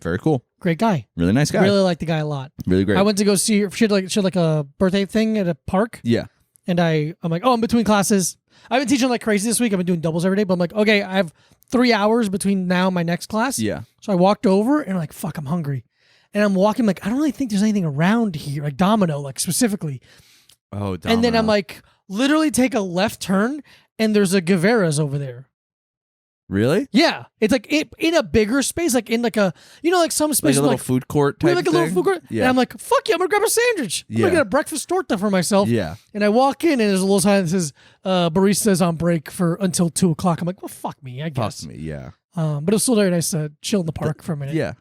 S2: Very cool.
S1: Great guy.
S2: Really nice guy.
S1: Really like the guy a lot.
S2: Really great.
S1: I went to go see her. She had like a birthday thing at a park.
S2: Yeah.
S1: And I'm like, oh, I'm between classes. I've been teaching like crazy this week. I've been doing doubles every day. But I'm like, okay, I have 3 hours between now and my next class.
S2: Yeah.
S1: So I walked over and I'm like, fuck, I'm hungry. And I'm walking like, I don't really think there's anything around here, like Domino, like specifically.
S2: Oh,
S1: And then
S2: Domino.
S1: I'm like, literally take a left turn and there's a Guevara's over there.
S2: Really?
S1: Yeah. It's like in a bigger space, like in like a, like some
S2: Like
S1: space
S2: a little food court type
S1: like a little
S2: thing?
S1: food court.
S2: Yeah.
S1: And I'm like, fuck yeah, I'm gonna grab a sandwich. I'm
S2: Yeah.
S1: gonna get a breakfast torta for myself.
S2: Yeah.
S1: And I walk in and there's a little sign that says barista's on break for until 2:00. I'm like, well, fuck me, I guess.
S2: Fuck me, yeah.
S1: But it was still very nice to chill in the park for a minute.
S2: Yeah.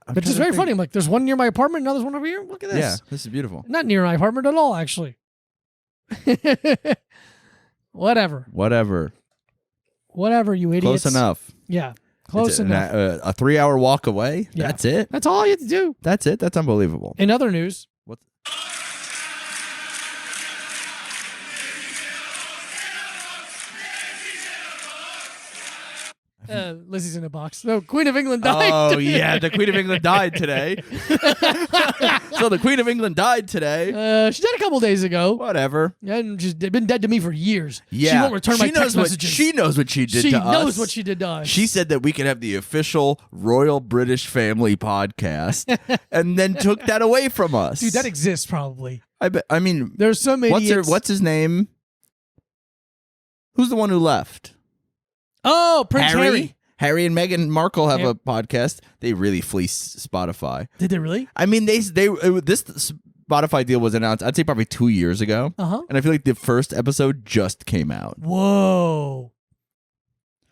S2: I'm
S1: But it's
S2: trying to
S1: very
S2: think.
S1: funny. I'm like, there's one near my apartment, now there's one over here. Look at this.
S2: Yeah, this is beautiful.
S1: Not near my apartment at all, actually. Whatever, you idiots.
S2: Close enough.
S1: Yeah, close
S2: It's
S1: enough.
S2: A 3-hour walk away.
S1: Yeah.
S2: That's it.
S1: That's all you have to do.
S2: That's it. That's unbelievable.
S1: In other news,
S2: What?
S1: Lizzie's in a box. The Queen of England died.
S2: Oh yeah, the Queen of England died today. So the Queen of England died today.
S1: She died a couple days ago.
S2: Whatever.
S1: And she's been dead to me for years.
S2: Yeah,
S1: She won't return my
S2: knows
S1: text
S2: what,
S1: messages.
S2: She knows what she did
S1: She
S2: to us.
S1: knows what she did to us.
S2: She said that we could have the official Royal British Family podcast, and then took that away from us.
S1: Dude, that exists probably.
S2: I mean,
S1: There's some idiots.
S2: what's his name? Who's the one who left?
S1: Oh, Prince Harry.
S2: Harry and Meghan Markle have
S1: Yeah.
S2: a podcast. They really fleece Spotify.
S1: Did they really?
S2: I mean, this Spotify deal was announced, I'd say probably 2 years ago.
S1: Uh-huh.
S2: And I feel like the first episode just came out.
S1: Whoa.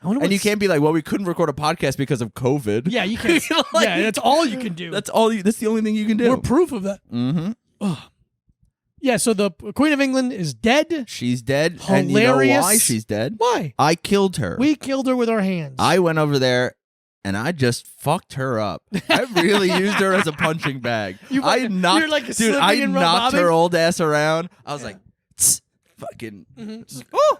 S1: I wonder
S2: And you
S1: what's-
S2: can't be like, well, we couldn't record a podcast because of COVID.
S1: Yeah, you can't.
S2: Like-
S1: yeah, that's all you can do.
S2: That's the only thing you can do.
S1: We're proof of that.
S2: Mm-hmm.
S1: Ugh. Yeah, so the Queen of England is dead.
S2: She's dead. And you know
S1: Hilarious.
S2: why she's dead?
S1: Why?
S2: I killed her.
S1: We killed her with our hands.
S2: I went over there and I just fucked her up. I really used her as a punching bag.
S1: You
S2: I
S1: fucking-
S2: knocked,
S1: you're like
S2: dude,
S1: slipping
S2: I
S1: and
S2: knocked
S1: bobbing.
S2: her old ass around. I was like, "Tss," fucking,
S1: Mhm.
S2: just, oh,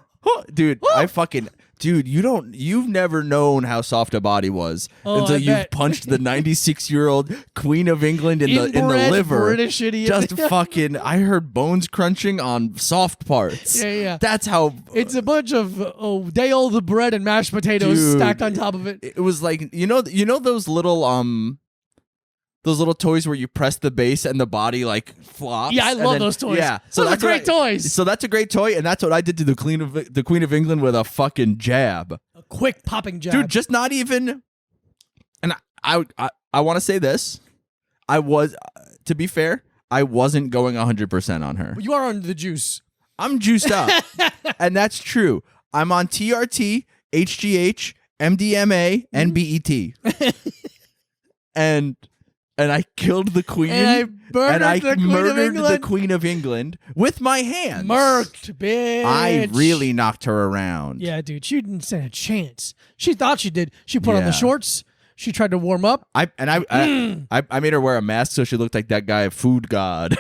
S2: Dude, you've never known how soft a body was until
S1: I
S2: you've
S1: bet.
S2: punched the 96-year-old Queen of England in the
S1: Inbred
S2: liver.
S1: British idiot.
S2: Just fucking, I heard bones crunching on soft parts.
S1: Yeah.
S2: That's how.
S1: It's a bunch of day-old bread and mashed potatoes
S2: Dude,
S1: stacked on top of it.
S2: It was like those little toys where you press the base and the body like flops.
S1: Yeah, I
S2: and
S1: love
S2: then-
S1: those toys.
S2: Yeah, so
S1: Those are
S2: that's
S1: great toys.
S2: So that's a great toy, and that's what I did to the Queen of England with a fucking jab,
S1: A quick popping jab.
S2: dude. Just not even. And I want to say this, I was, to be fair, I wasn't going 100% on her.
S1: You are on the juice.
S2: I'm juiced up, and that's true. I'm on TRT, HGH, MDMA, and BET, and I killed the Queen.
S1: And I murdered the Queen of
S2: murdered the
S1: England.
S2: Queen of England with my hands.
S1: Murked, bitch.
S2: I really knocked her around.
S1: Yeah, dude. She didn't stand a chance. She thought she did. She put on the
S2: Yeah.
S1: shorts. She tried to warm up.
S2: I made her wear a mask so she looked like that guy, Food God.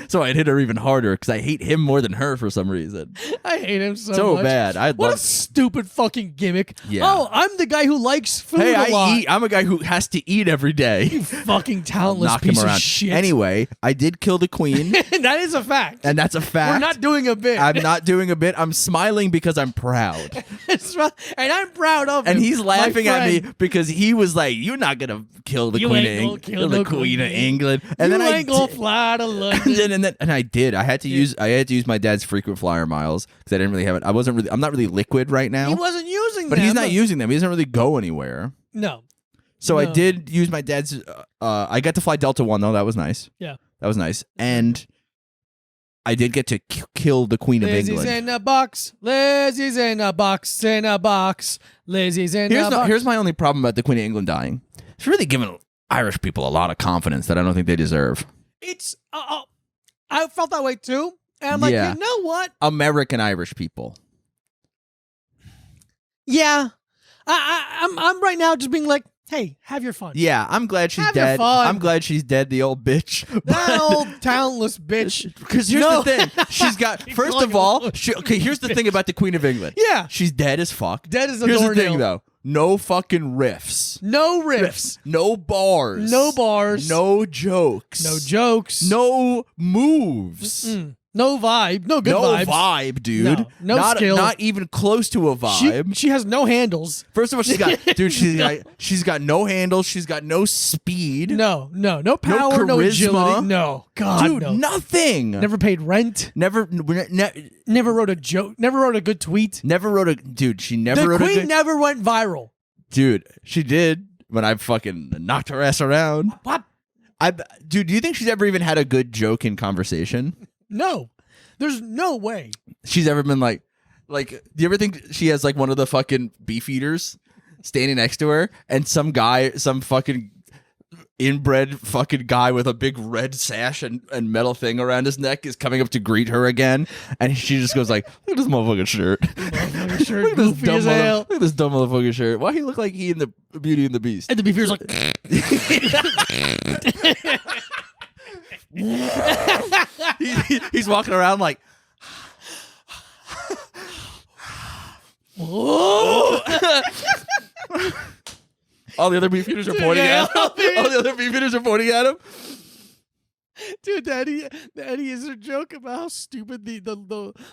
S2: So I'd hit her even harder because I hate him more than her for some reason.
S1: I hate him so much.
S2: Bad.
S1: What a stupid fucking gimmick.
S2: Yeah.
S1: Oh, I'm the guy who likes food
S2: Hey,
S1: a lot.
S2: I eat. I'm a guy who has to eat every day.
S1: Fucking talentless
S2: Knock
S1: piece
S2: him around.
S1: of shit.
S2: Anyway, I did kill the Queen,
S1: That is a fact.
S2: and that's a fact.
S1: We're not doing a bit.
S2: I'm not doing a bit. I'm smiling because I'm proud.
S1: It's right. And I'm proud of him.
S2: And he's
S1: my
S2: laughing at me
S1: friend.
S2: because he was like, "You're not gonna kill the
S1: You
S2: Queen of
S1: ain't gonna
S2: England,
S1: kill
S2: the
S1: no
S2: Queen of
S1: queen.
S2: England." And
S1: You
S2: then I
S1: ain't gonna
S2: did,
S1: fly to London.
S2: and I did. I had to use my dad's frequent flyer miles because I didn't really have it. I'm not really liquid right now.
S1: He wasn't using
S2: but
S1: them.
S2: he's not using them. He doesn't really go anywhere.
S1: No.
S2: So I
S1: No.
S2: did use my dad's. I got to fly Delta One though. That was nice.
S1: Yeah.
S2: That was nice. And I did get to kill the Queen of
S1: Lizzie's
S2: England.
S1: in a box. Lizzie's in a box. In a box. Lizzie's in a box.
S2: Here's my only problem about the Queen of England dying. It's really giving Irish people a lot of confidence that I don't think they deserve.
S1: It's. I felt that way too. And I'm like,
S2: Yeah.
S1: you know what?
S2: American Irish people.
S1: Yeah. I'm right now just being like, hey, have your fun.
S2: Yeah, I'm glad she's
S1: Have your
S2: dead.
S1: fun.
S2: I'm glad she's dead, the old bitch.
S1: That old talentless bitch.
S2: Because here's
S1: No.
S2: the thing. She's got,
S1: Keep
S2: first
S1: calling
S2: of all,
S1: her
S2: okay, here's the thing about the Queen of England.
S1: Yeah.
S2: She's dead as fuck.
S1: Dead as a
S2: Here's the
S1: doornail.
S2: thing, though. No fucking riffs.
S1: No riffs.
S2: No bars.
S1: No bars.
S2: No jokes.
S1: No jokes.
S2: No moves.
S1: No vibe. No good
S2: no
S1: vibes.
S2: vibe, dude.
S1: No
S2: not,
S1: skill.
S2: Not even close to a vibe.
S1: She has no handles.
S2: First of all, she's got no handles. She's got no speed.
S1: No power, no,
S2: charisma.
S1: agility. No, God,
S2: Dude,
S1: no.
S2: nothing.
S1: Never paid rent.
S2: Never
S1: Never wrote a joke. Never wrote a good tweet.
S2: never wrote a dude. She never
S1: The
S2: wrote a
S1: Queen
S2: good,
S1: never went viral.
S2: dude. She did when I fucking knocked her ass around.
S1: What?
S2: Dude, do you think she's ever even had a good joke in conversation?
S1: No, there's no way.
S2: She's ever been like, do you ever think she has like one of the fucking beef eaters standing next to her, and some fucking inbred fucking guy with a big red sash and metal thing around his neck is coming up to greet her again, and she just goes like, "Look at this motherfucking shirt.
S1: Motherfucking shirt,
S2: Look at this
S1: goofy
S2: dumb
S1: as hell.
S2: look at this dumb motherfucking shirt. Why he look like he in the Beauty and the Beast?"
S1: And the beefeater's like,
S2: He's walking around like,
S1: whoa.
S2: all the other beef eaters are pointing
S1: Yeah,
S2: at him. All the other beef eaters are pointing at him.
S1: Dude, Daddy, is a joke about how stupid the
S2: I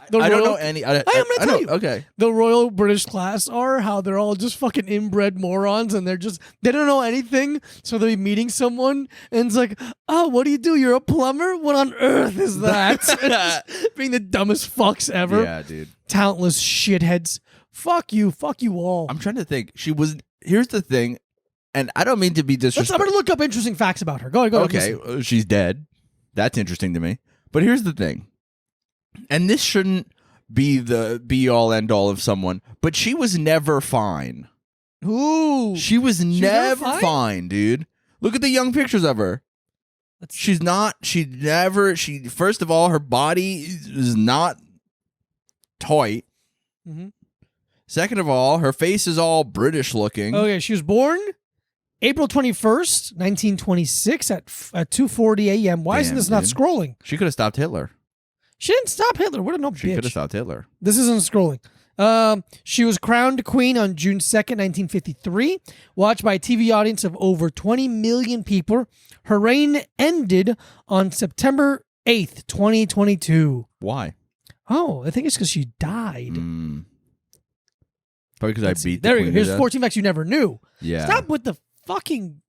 S2: don't
S1: royal-
S2: know any.
S1: I'm gonna tell
S2: know-
S1: you.
S2: Okay.
S1: the Royal British class are, how they're all just fucking inbred morons, and they don't know anything, so they'll be meeting someone and it's like, oh, what do you do? You're a plumber? What on earth is that? Being the dumbest fucks ever.
S2: Yeah, dude.
S1: Talentless shitheads. Fuck you all.
S2: I'm trying to think. Here's the thing, and I don't mean to be
S1: I'm
S2: disrespectful.
S1: gonna look up interesting facts about her. Go ahead.
S2: Okay,
S1: listen.
S2: she's dead. That's interesting to me. But here's the thing, and this shouldn't be the be all end all of someone, but she was never fine.
S1: Ooh.
S2: She was never
S1: fine?
S2: fine, dude. Look at the young pictures of her. She's not. She first of all, her body is not tight.
S1: Mhm.
S2: Second of all, her face is all British looking.
S1: Okay, she was born April 21st, 1926 at 2:40 a.m. Why isn't
S2: Damn,
S1: this not
S2: dude.
S1: scrolling?
S2: She could have stopped Hitler.
S1: She didn't stop Hitler. What a no
S2: She could have
S1: bitch.
S2: stopped Hitler.
S1: This isn't scrolling. She was crowned queen on June 2nd, 1953, watched by a TV audience of over 20 million people. Her reign ended on September 8th, 2022.
S2: Why?
S1: Oh, I think it's because she died.
S2: Probably because I
S1: Let's see.
S2: beat
S1: There
S2: the
S1: you go.
S2: queen.
S1: Here's
S2: to death.
S1: 14 facts you never knew.
S2: Yeah.
S1: Stop with the fucking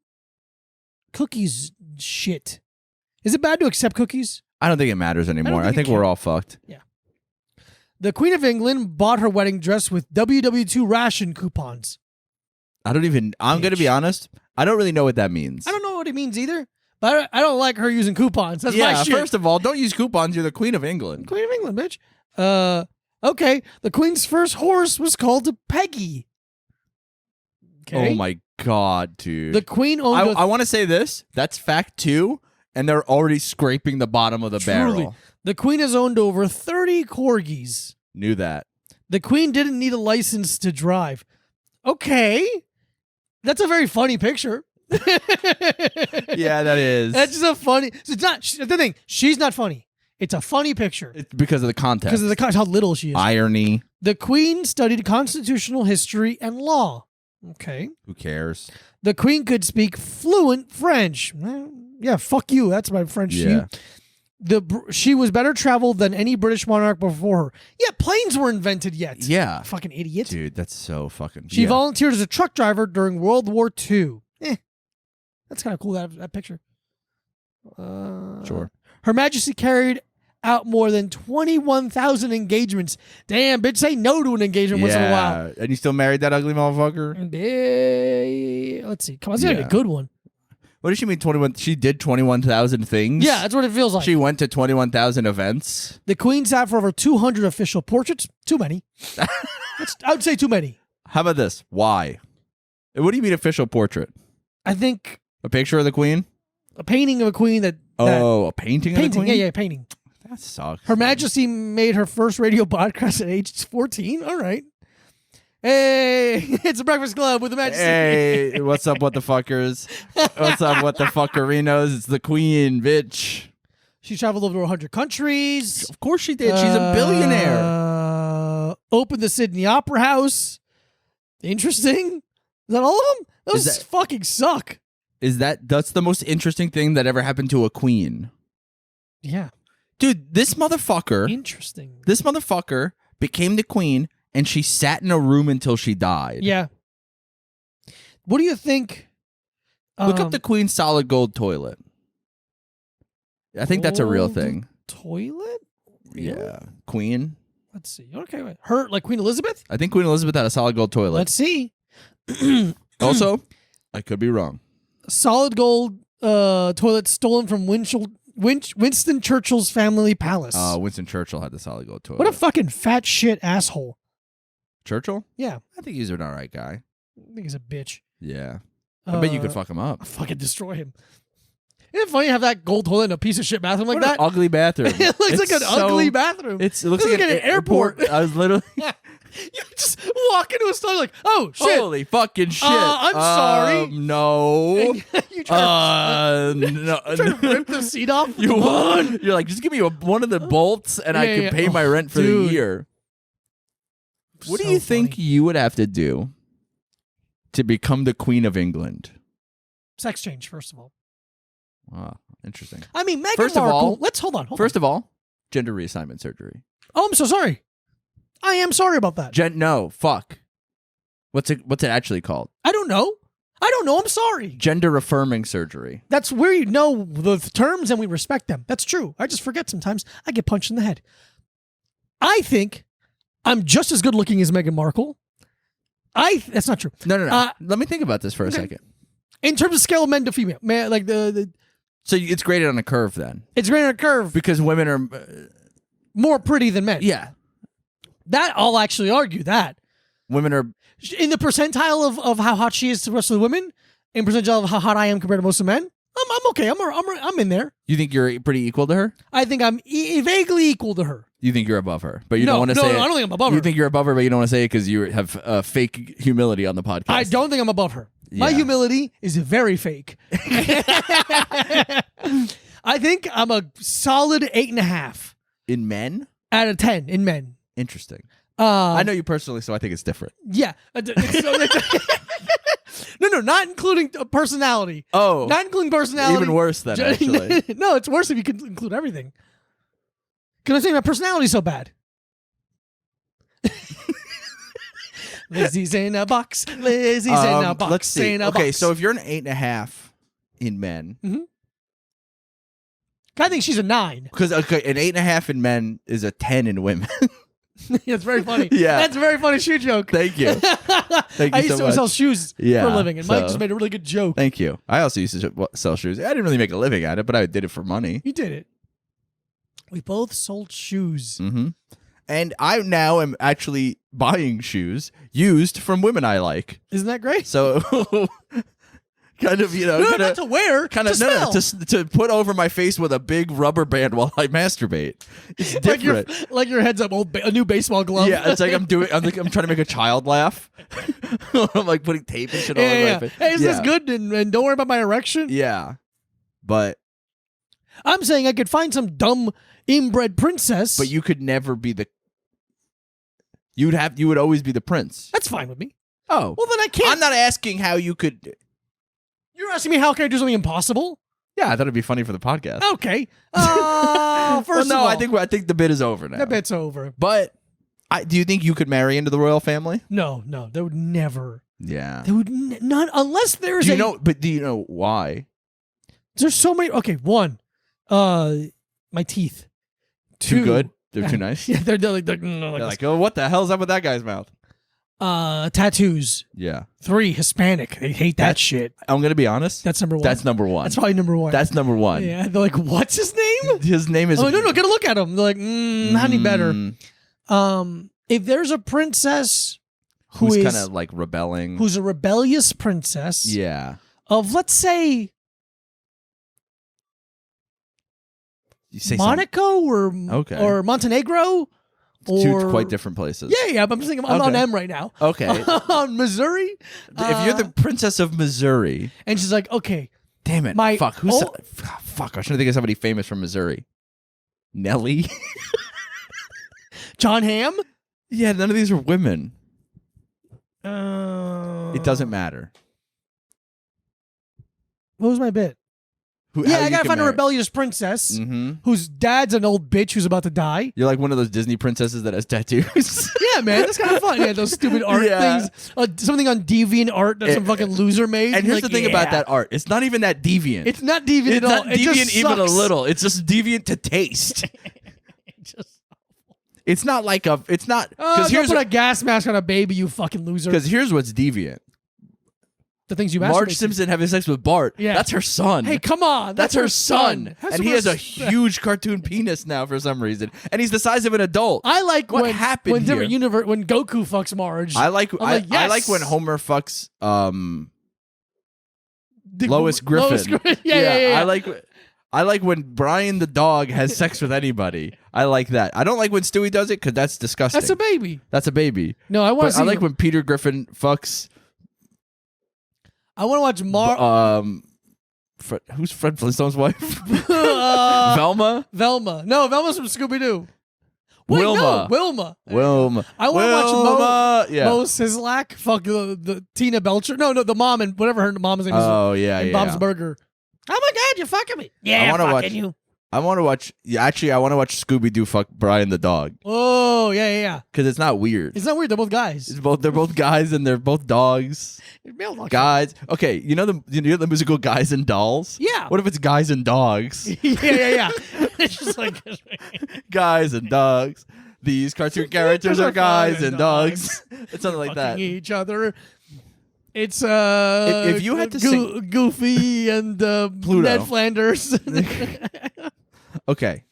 S1: cookies shit. Is it bad to accept cookies?
S2: I don't think it matters anymore. I
S1: think
S2: think
S1: it
S2: we're
S1: can-
S2: all fucked.
S1: The Queen of England bought her wedding dress with WW2 ration coupons.
S2: I'm going to be honest. I don't really know what that means.
S1: I don't know what it means either, but I don't like her using coupons. That's my shit.
S2: First of all, don't use coupons. You're the Queen of England.
S1: Queen of England, bitch. Okay. The Queen's first horse was called Peggy. Okay.
S2: Oh my God, dude.
S1: The Queen owned
S2: I want to say this. That's fact 2, and they're already scraping the bottom of the barrel.
S1: The Queen has owned over 30 corgis.
S2: Knew that.
S1: The Queen didn't need a license to drive. Okay. That's a very funny picture.
S2: Yeah, that is.
S1: That's just a funny. It's not the thing. She's not funny. It's a funny picture
S2: It's because of the context.
S1: because of how little she is.
S2: Irony.
S1: The Queen studied constitutional history and law. Okay.
S2: Who cares?
S1: The Queen could speak fluent French. Well, yeah, fuck you. That's my French.
S2: Yeah.
S1: She was better traveled than any British monarch before her. Yeah, planes were invented yet.
S2: Yeah.
S1: Fucking idiot.
S2: Dude, that's so fucking...
S1: She
S2: yeah.
S1: volunteered as a truck driver during World War II. That's kind of cool, that picture.
S2: Sure.
S1: Her Majesty carried out more than 21,000 engagements. Damn, bitch, say no to an engagement once in a while.
S2: And you still married that ugly motherfucker?
S1: Let's see. Come on, it's gotta be a
S2: Yeah.
S1: good one.
S2: What does she mean 21? She did 21,000 things?
S1: Yeah, that's what it feels like.
S2: She went to 21,000 events?
S1: The Queen sat for over 200 official portraits. Too many. I would say too many.
S2: How about this? Why? What do you mean official portrait?
S1: I think
S2: A picture of the queen?
S1: a painting of a queen that
S2: Oh, a painting of the
S1: painting.
S2: queen?
S1: Yeah, painting.
S2: That sucks.
S1: Her Majesty made her first radio broadcast at age 14. All right. Hey, it's a Breakfast Club with the Majesty.
S2: Hey, what's up, what the fuckers? What's up, what the fuckerinos? It's the queen, bitch.
S1: She traveled over 100 countries.
S2: Of course she did. She's a billionaire.
S1: Opened the Sydney Opera House. Interesting. Is that all of them? Those
S2: Is that-
S1: fucking suck.
S2: That's the most interesting thing that ever happened to a queen.
S1: Yeah.
S2: Dude, this motherfucker became the queen and she sat in a room until she died.
S1: Yeah. What do you think?
S2: Look up the queen's solid gold toilet. I think that's a real
S1: gold
S2: thing.
S1: Toilet? Really?
S2: Yeah. Queen.
S1: Let's see. Okay, wait. Her, like Queen Elizabeth?
S2: I think Queen Elizabeth had a solid gold toilet.
S1: Let's see.
S2: Also, I could be wrong.
S1: Solid gold toilet stolen from Winston Churchill's family palace.
S2: Winston Churchill had the solid gold toilet.
S1: What a fucking fat shit asshole.
S2: Churchill?
S1: Yeah.
S2: I think he's an alright guy.
S1: I think he's a bitch.
S2: Yeah. I bet you could fuck him up.
S1: I'll fucking destroy him. Isn't it funny to have that gold toilet in a piece of shit bathroom like
S2: What
S1: that?
S2: an ugly bathroom.
S1: It looks like an ugly bathroom.
S2: It looks
S1: This
S2: like
S1: is
S2: an airport. I was literally...
S1: You just walk into a store like, oh, shit.
S2: Holy fucking shit.
S1: I'm sorry.
S2: No.
S1: You try
S2: No.
S1: to rip the seat off.
S2: You won. You're like, just give me one of the bolts and I
S1: Yeah,
S2: can
S1: yeah.
S2: pay my rent for
S1: Dude.
S2: the year. What do
S1: So
S2: you think
S1: funny.
S2: you would have to do to become the Queen of England?
S1: Sex change, first of all.
S2: Wow, interesting.
S1: I mean, Meghan
S2: First of
S1: Markle.
S2: all-
S1: Let's hold on.
S2: First of all, gender reassignment surgery.
S1: Oh, I'm so sorry. I am sorry about that.
S2: No, fuck. What's it actually called?
S1: I don't know. I'm sorry.
S2: Gender affirming surgery.
S1: That's where you know the terms and we respect them. That's true. I just forget sometimes. I get punched in the head. I think I'm just as good looking as Meghan Markle. That's not true.
S2: No. Let me think about this for a second.
S1: In terms of scale of men to female, man, like
S2: So it's graded on a curve then,
S1: it's right on a curve.
S2: because women are.
S1: More pretty than men.
S2: Yeah,
S1: That I'll actually argue that.
S2: women are.
S1: In the percentile of how hot she is to the rest of the women, in percentile of how hot I am compared to most of the men, I'm okay. I'm in there.
S2: You think you're pretty equal to her?
S1: I think I'm vaguely equal to her.
S2: You think you're above her, but you
S1: No,
S2: don't want to
S1: no,
S2: say
S1: no,
S2: it.
S1: I don't think I'm above
S2: You
S1: her.
S2: think you're above her, but you don't want to say it because you have fake humility on the podcast.
S1: I don't think I'm above her. My
S2: Yeah.
S1: humility is very fake. I think I'm a solid 8.5.
S2: In men?
S1: out of 10 in men.
S2: Interesting.
S1: I
S2: I know you personally, so I think it's different.
S1: Yeah. No, not including personality.
S2: Oh,
S1: Not including personality.
S2: even worse then, actually.
S1: No, it's worse if you could include everything. Because I'm saying my personality's so bad. Lizzie's in a box. Lizzie's in a box.
S2: Let's see.
S1: In a
S2: Okay,
S1: box.
S2: so if you're an 8.5 in men,
S1: I think she's a 9.
S2: because an 8.5 in men is a 10 in women.
S1: That's very funny.
S2: Yeah.
S1: That's a very funny shoe joke.
S2: Thank you. Thank
S1: I
S2: you
S1: used
S2: so
S1: to sell
S2: much.
S1: shoes
S2: Yeah,
S1: for a living, and Mike
S2: so-
S1: just made a really good joke.
S2: Thank you. I also used to sell shoes. I didn't really make a living at it, but I did it for money.
S1: You did it. We both sold shoes.
S2: Mm-hmm. And I now am actually buying shoes used from women I like.
S1: Isn't that great?
S2: So kind of,
S1: No, not to wear.
S2: kind of
S1: to sell.
S2: to put over my face with a big rubber band while I masturbate. It's different.
S1: like your head's up, a new baseball glove.
S2: Yeah, it's like I'm trying to make a child laugh. I'm like putting tape and shit all over
S1: yeah.
S2: my face.
S1: Hey, is
S2: yeah.
S1: this good? And don't worry about my erection.
S2: Yeah. But
S1: I'm saying I could find some dumb inbred princess.
S2: you could never be the you would always be the prince.
S1: That's fine with me.
S2: Oh.
S1: Well, then I can't.
S2: I'm not asking how you could.
S1: You're asking me how can I do something impossible?
S2: Yeah, I thought it'd be funny for the podcast.
S1: Okay. First
S2: Well, no,
S1: of all,
S2: I think the bit is over now.
S1: that bit's over.
S2: But do you think you could marry into the royal family?
S1: No, they would never.
S2: Yeah.
S1: They would not unless there's
S2: Do you know? But do you know why?
S1: There's so many. Okay, one, my teeth.
S2: Too
S1: Two,
S2: good. They're too nice.
S1: Yeah, they're like
S2: They're like, oh, what the hell's up with that guy's mouth?
S1: tattoos.
S2: Yeah. 3,
S1: Hispanic. They hate that shit.
S2: I'm gonna be honest.
S1: That's number one.
S2: That's number one.
S1: That's probably number one.
S2: That's number one.
S1: Yeah, they're like, what's his name?
S2: His name is.
S1: I'm like, no, get a look at him. They're like, not any better.
S2: Mm,
S1: If there's a princess
S2: who's kind of like rebelling.
S1: who's a rebellious princess
S2: Yeah.
S1: of, let's say,
S2: You say
S1: Monaco
S2: Okay.
S1: or Montenegro
S2: two
S1: or
S2: quite different places.
S1: Yeah, I'm thinking I'm on
S2: Okay.
S1: M right now.
S2: Okay.
S1: On Missouri.
S2: If you're the princess of Missouri,
S1: And she's like, okay,
S2: damn it,
S1: My-
S2: fuck, who's
S1: oh-
S2: fuck? I should think of somebody famous from Missouri. Nelly.
S1: John Hamm.
S2: Yeah, none of these are women.
S1: It
S2: It doesn't matter.
S1: What was my bit? Yeah, I gotta find a rebellious princess
S2: Mm-hmm.
S1: whose dad's an old bitch who's about to die.
S2: You're like one of those Disney princesses that has tattoos.
S1: Yeah, man, that's kind of fun. Yeah, those stupid art
S2: Yeah.
S1: things. Something on Deviant Art that some fucking loser made.
S2: And here's
S1: Like,
S2: the thing about
S1: yeah.
S2: that art. It's not even that deviant.
S1: It's not deviant
S2: It's
S1: at all.
S2: not
S1: It just
S2: deviant even a
S1: sucks.
S2: little. It's just deviant to taste. It's not like a. It's not
S1: Don't
S2: here's
S1: put a gas mask on a baby, you fucking loser.
S2: because here's what's deviant.
S1: The things you
S2: Marge
S1: masturbate to.
S2: Simpson having sex with Bart.
S1: Yeah.
S2: That's her son.
S1: Hey, come on.
S2: That's her son.
S1: Have
S2: And
S1: some
S2: he has a
S1: respect.
S2: huge cartoon penis now for some reason. And he's the size of an adult.
S1: I like
S2: What
S1: when
S2: happened
S1: when different
S2: here?
S1: universe when Goku fucks Marge.
S2: I like
S1: I'm
S2: I,
S1: like,
S2: I like
S1: yes.
S2: when Homer fucks
S1: The-
S2: Lois Griffin.
S1: Lois Griffin. Yeah.
S2: I like when Brian the dog has sex with anybody. I like that. I don't like when Stewie does it because that's disgusting.
S1: That's a baby.
S2: That's a baby.
S1: No, I want
S2: But
S1: to see.
S2: I like when Peter Griffin fucks
S1: I want to watch
S2: who's Fred Flintstone's wife?
S1: Velma.
S2: Velma.
S1: No, Velma's from Scooby Doo.
S2: Wilma.
S1: No, Wilma.
S2: Wilma.
S1: I want to watch
S2: Wilma. Yeah.
S1: Mo Sislak. Fuck the Tina Belcher. No, the mom and whatever her mom's name is.
S2: Oh yeah,
S1: in
S2: yeah.
S1: Bob's Burger. Oh my God, you're fucking me. Yeah,
S2: I wanna
S1: fucking
S2: watch-
S1: you.
S2: I want to watch. Yeah, actually, I want to watch Scooby Doo fuck Brian the dog
S1: Oh yeah.
S2: because it's not weird.
S1: It's not weird. They're both guys.
S2: They're both guys and they're both dogs.
S1: Male dog.
S2: Guys. Okay, you know the musical Guys and Dolls?
S1: Yeah.
S2: What if it's Guys and Dogs?
S1: yeah. It's just like
S2: Guys and dogs. These cartoon characters are guys and dogs. It's something like that.
S1: fucking each other. It's
S2: If you had to sing-
S1: Goofy and Ned Flanders.
S2: Okay.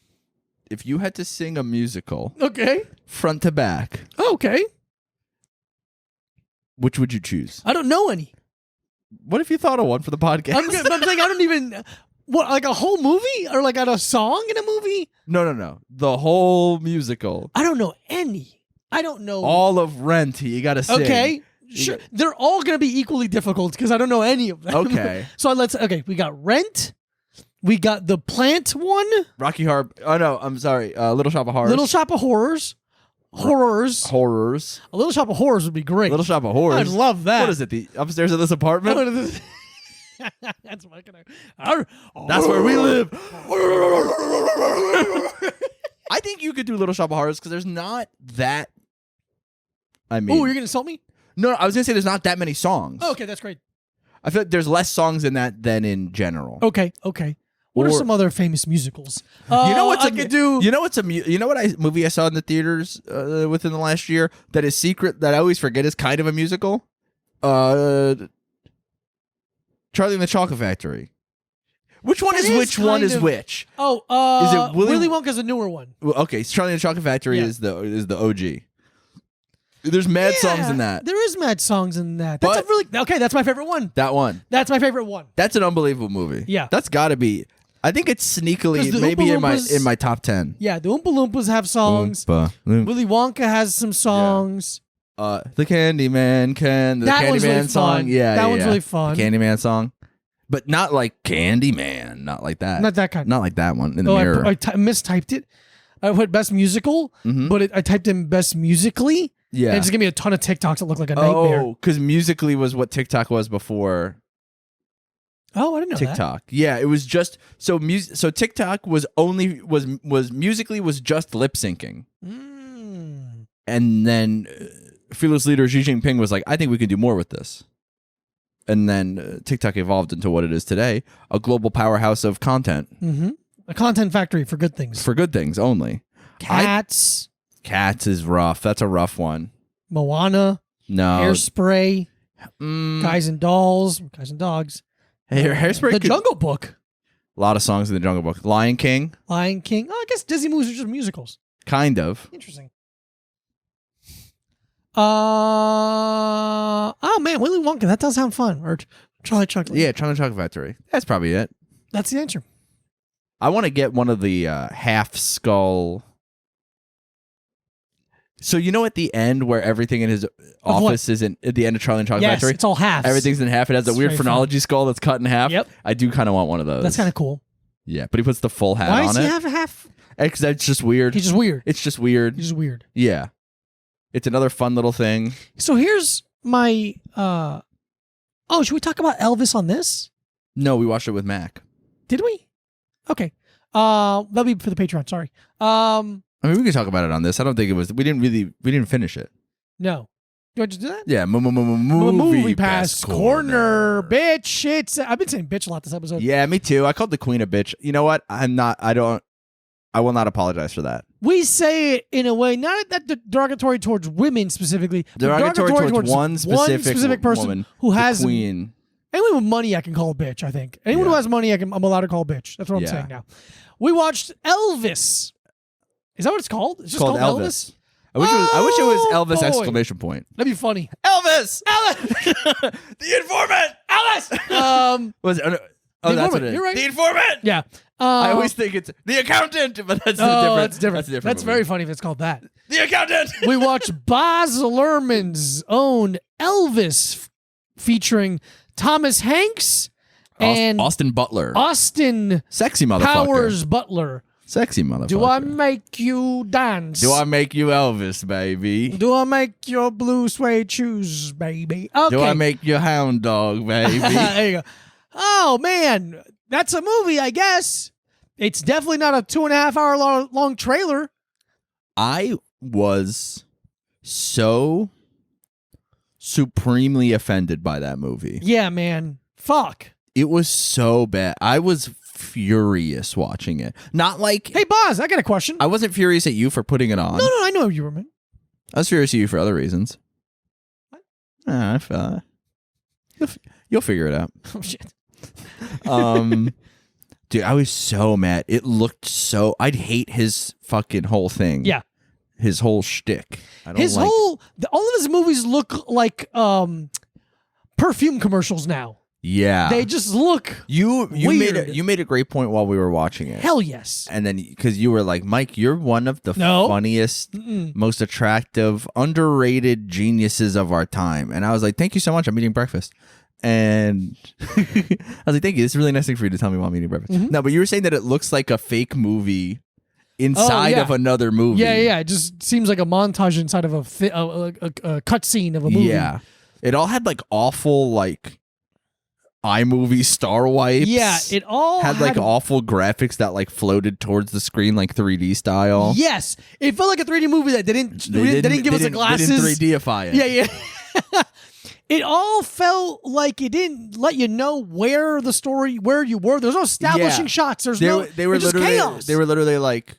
S2: If you had to sing a musical
S1: Okay.
S2: front to back,
S1: Okay.
S2: which would you choose?
S1: I don't know any.
S2: What if you thought of one for the podcast?
S1: I'm saying I don't even what like a whole movie or like a song in a movie.
S2: No. The whole musical.
S1: I don't know any. I don't know.
S2: All of Rent, you got to sing.
S1: Okay. Sure. They're all going to be equally difficult because I don't know any of them.
S2: Okay.
S1: So we got Rent. We got the Plant one,
S2: Rocky Horror. Oh no, I'm sorry. Little Shop of Horrors.
S1: Little Shop of Horrors. Horrors.
S2: Horrors.
S1: A Little Shop of Horrors would be great.
S2: Little Shop of Horrors.
S1: I'd love that.
S2: What is it? The upstairs of this apartment?
S1: What is this? That's fucking.
S2: That's where we live. I think you could do Little Shop of Horrors because there's not that. I mean,
S1: Oh, you're gonna insult me?
S2: no, I was gonna say there's not that many songs.
S1: Oh, okay, that's great.
S2: I feel like there's less songs in that than in general.
S1: Okay. What are
S2: Or-
S1: some other famous musicals?
S2: You know what's
S1: I could do?
S2: You know what's you know what movie I saw in the theaters within the last year that is secret that I always forget is kind of a musical. Charlie and the Chocolate Factory. Which one
S1: That
S2: is
S1: is
S2: which one
S1: kind
S2: is
S1: of-
S2: which?
S1: Oh,
S2: Is it
S1: Willy Wonka's a newer one.
S2: Well, okay, so Charlie and the Chocolate Factory
S1: Yeah.
S2: is the OG. There's mad songs in that.
S1: There is mad songs in that. That's
S2: But-
S1: a really okay. That's my favorite one.
S2: That one.
S1: That's my favorite one.
S2: That's an unbelievable movie.
S1: Yeah.
S2: That's got to be. I think it's
S1: 'Cause
S2: sneakily
S1: the
S2: maybe
S1: Oompa
S2: in my
S1: Loompas-
S2: top 10.
S1: Yeah, the Oompa Loompas have songs.
S2: Oompa Loompa.
S1: Willy Wonka has some songs.
S2: The Candyman the
S1: That one's
S2: Candyman
S1: really
S2: song.
S1: fun.
S2: Yeah,
S1: That
S2: yeah,
S1: one's
S2: yeah.
S1: really fun.
S2: The Candyman song. But not like Candyman, not like that.
S1: Not that kind.
S2: Not like that one in the
S1: Oh,
S2: mirror.
S1: I mistyped it. I put best musical,
S2: Mhm.
S1: but I typed in best musically.
S2: Yeah.
S1: And it just gave me a ton of TikToks that look like a nightmare.
S2: Oh, because Musically was what TikTok was before
S1: Oh, I didn't know that.
S2: TikTok. Yeah, it was just so So TikTok was Musically was just lip syncing,
S1: Mm.
S2: and then fearless leader Xi Jinping was like, "I think we can do more with this." And then TikTok evolved into what it is today, a global powerhouse of content
S1: Mm-hmm. A content factory for good things.
S2: for good things only.
S1: Cats,
S2: Cats is rough. That's a rough one.
S1: Moana,
S2: No,
S1: Hairspray,
S2: Mm,
S1: Guys and Dolls, Guys and Dogs.
S2: Hairspray.
S1: The
S2: could-
S1: Jungle Book,
S2: A lot of songs in the Jungle Book. Lion King,
S1: Lion King. Oh, I guess Disney movies are just musicals.
S2: kind of.
S1: Interesting. Oh man, Willy Wonka. That does sound fun. Or Charlie Chocolate.
S2: Yeah, Charlie and the Chocolate Factory. That's probably it.
S1: That's the answer.
S2: I want to get one of the half skull. So you know at the end where everything in his office is in at the end of Charlie and the Chocolate
S1: Yes,
S2: Factory?
S1: it's all halves.
S2: Everything's in half. It has a
S1: It's
S2: weird
S1: very fun.
S2: phrenology skull that's cut in half.
S1: Yep.
S2: I do kind of want one of those.
S1: That's kind of cool.
S2: Yeah, but he puts the full hat
S1: Why
S2: on
S1: does he
S2: it.
S1: have a half?
S2: Because that's just weird.
S1: He's just weird.
S2: It's just weird.
S1: He's just weird.
S2: Yeah. It's another fun little thing.
S1: So here's my. Oh, should we talk about Elvis on this?
S2: No, we watched it with Mac.
S1: Did we? Okay. That'll be for the Patreon. Sorry.
S2: I mean, we could talk about it on this. I don't think it was. We didn't finish it.
S1: No. You want to do that?
S2: Yeah, movie
S1: pass corner, bitch. I've been saying bitch a lot this episode.
S2: Yeah, me too. I called the queen a bitch. You know what? I will not apologize for that.
S1: We say it in a way not that derogatory towards women specifically, but
S2: Derogatory towards one specific
S1: person
S2: woman,
S1: who
S2: the
S1: has
S2: queen.
S1: anyone with money. I can call a bitch. I think anyone who
S2: Yeah.
S1: has money, I'm allowed to call a bitch. That's what I'm
S2: Yeah.
S1: saying now. We watched Elvis. Is that what it's called? It's
S2: It's
S1: just
S2: called
S1: called
S2: Elvis. I wish it was
S1: Oh,
S2: Elvis
S1: boy.
S2: exclamation point.
S1: That'd be funny.
S2: Elvis,
S1: Elvis.
S2: the informant.
S1: Elvis.
S2: Was it? Oh,
S1: The
S2: that's what
S1: informant,
S2: it is.
S1: you're right.
S2: The informant.
S1: Yeah.
S2: I always think it's the accountant, but that's
S1: Oh,
S2: different.
S1: that's different.
S2: That's a different.
S1: That's
S2: movie.
S1: very funny if it's called that.
S2: The accountant.
S1: We watched Baz Luhrmann's own Elvis featuring Thomas Hanks and
S2: Austin Butler,
S1: Austin
S2: sexy motherfucker,
S1: Powers Butler.
S2: sexy motherfucker.
S1: Do I make you dance?
S2: Do I make you Elvis, baby?
S1: Do I make your blue suede shoes, baby? Okay.
S2: Do I make you hound dog, baby?
S1: There you go. Oh man, that's a movie, I guess. It's definitely not a 2.5 hour long trailer.
S2: I was so supremely offended by that movie.
S1: Yeah, man. Fuck.
S2: It was so bad. I was furious watching it. Not like
S1: Hey, Boz, I got a question.
S2: I wasn't furious at you for putting it on.
S1: No, I know you were, man.
S2: I was furious at you for other reasons. You'll figure it out.
S1: Oh shit.
S2: Dude, I was so mad. It looked so. I'd hate his fucking whole thing.
S1: Yeah.
S2: His whole shtick. I don't
S1: His
S2: like.
S1: all of his movies look like perfume commercials now.
S2: Yeah.
S1: They just look
S2: you
S1: weird.
S2: made a great point while we were watching it.
S1: hell yes.
S2: And then because you were like, Mike, you're one of the
S1: No.
S2: funniest,
S1: Mm-mm.
S2: most attractive, underrated geniuses of our time. And I was like, thank you so much. I'm eating breakfast. And I was like, thank you. It's really nice thing for you to tell me while I'm eating breakfast.
S1: Mhm.
S2: No, but you were saying that it looks like a fake movie inside
S1: yeah.
S2: of another movie.
S1: Yeah. It just seems like a montage inside of a cutscene of a movie.
S2: Yeah. It all had like awful like iMovie star wipes.
S1: Yeah, it all
S2: had like awful graphics that like floated towards the screen like 3D style.
S1: Yes, it felt like a 3D movie that didn't give us the glasses.
S2: They didn't 3Dify it.
S1: Yeah. It all felt like it didn't let you know where you were. There's no establishing shots. They were just chaos.
S2: They were literally like,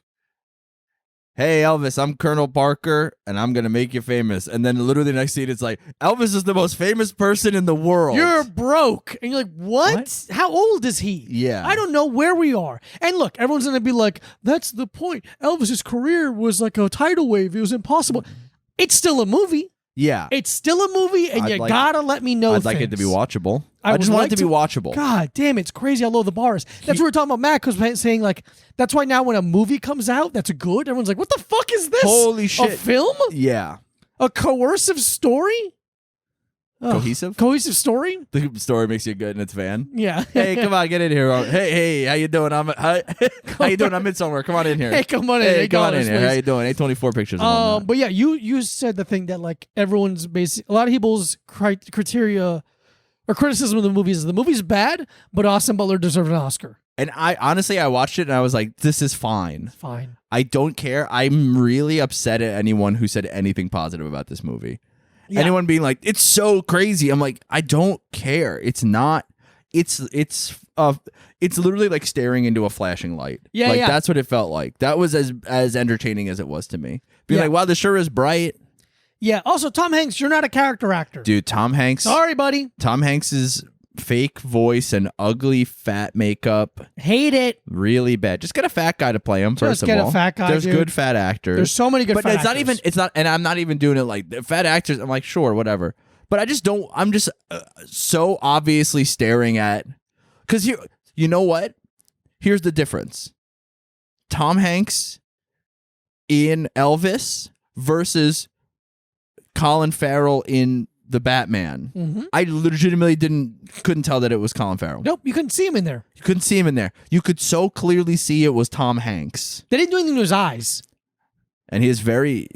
S2: hey Elvis, I'm Colonel Parker and I'm gonna make you famous. And then literally the next scene it's like, Elvis is the most famous person in the world.
S1: You're broke. And you're like, what? How old is he?
S2: Yeah.
S1: I don't know where we are. And look, everyone's gonna be like, that's the point. Elvis's career was like a tidal wave. It was impossible. It's still a movie.
S2: Yeah.
S1: It's still a movie, and you gotta let me know
S2: I'd like it to be watchable. I just
S1: would
S2: want
S1: like
S2: it to be watchable.
S1: God damn, it's crazy how low the bar is. That's what we were talking about. Matt was saying like that's why now when a movie comes out that's good, everyone's like, "What the fuck is this?
S2: Holy shit.
S1: A film?
S2: Yeah.
S1: A coercive story? Ugh. Cohesive story?
S2: The story makes you good in its van.
S1: Yeah.
S2: Hey, come on, get in here. Hey, how you doing? How you doing? I'm in somewhere. Come on in here.
S1: Hey, come on in.
S2: Hey, come on in
S1: please.
S2: here. How you doing? A24 pictures. And whatnot.
S1: But yeah, you said the thing that like everyone's a lot of people's criteria or criticism of the movie is the movie's bad, but Austin Butler deserved an Oscar.
S2: And I honestly, I watched it and I was like, this is fine.
S1: Fine.
S2: I don't care. I'm really upset at anyone who said anything positive about this movie.
S1: Yeah.
S2: Anyone being like, it's so crazy. I'm like, I don't care. It's not. It's literally like staring into a flashing light.
S1: Yeah,
S2: like
S1: yeah.
S2: That's what it felt like. That was as entertaining as it was to me. Being
S1: Yeah.
S2: like, wow, this sure is bright.
S1: Yeah. Also, Tom Hanks, you're not a character actor.
S2: Dude, Tom Hanks.
S1: Sorry, buddy.
S2: Tom Hanks's fake voice and ugly fat makeup.
S1: Hate it.
S2: Really bad. Just get a fat guy to play him. First
S1: Just
S2: of
S1: get
S2: all,
S1: a fat guy.
S2: There's
S1: dude.
S2: good fat actors.
S1: There's so many good.
S2: But
S1: fat
S2: it's not
S1: actors.
S2: even. It's not. And I'm not even doing it like the fat actors. I'm like, sure, whatever. But I just don't. I'm just so obviously staring at. Because you know what? Here's the difference. Tom Hanks in Elvis versus Colin Farrell in The Batman.
S1: Mm-hmm.
S2: I legitimately couldn't tell that it was Colin Farrell.
S1: Nope, you couldn't see him in there.
S2: You couldn't see him in there. You could so clearly see it was Tom Hanks.
S1: They didn't do anything to his eyes.
S2: And he has very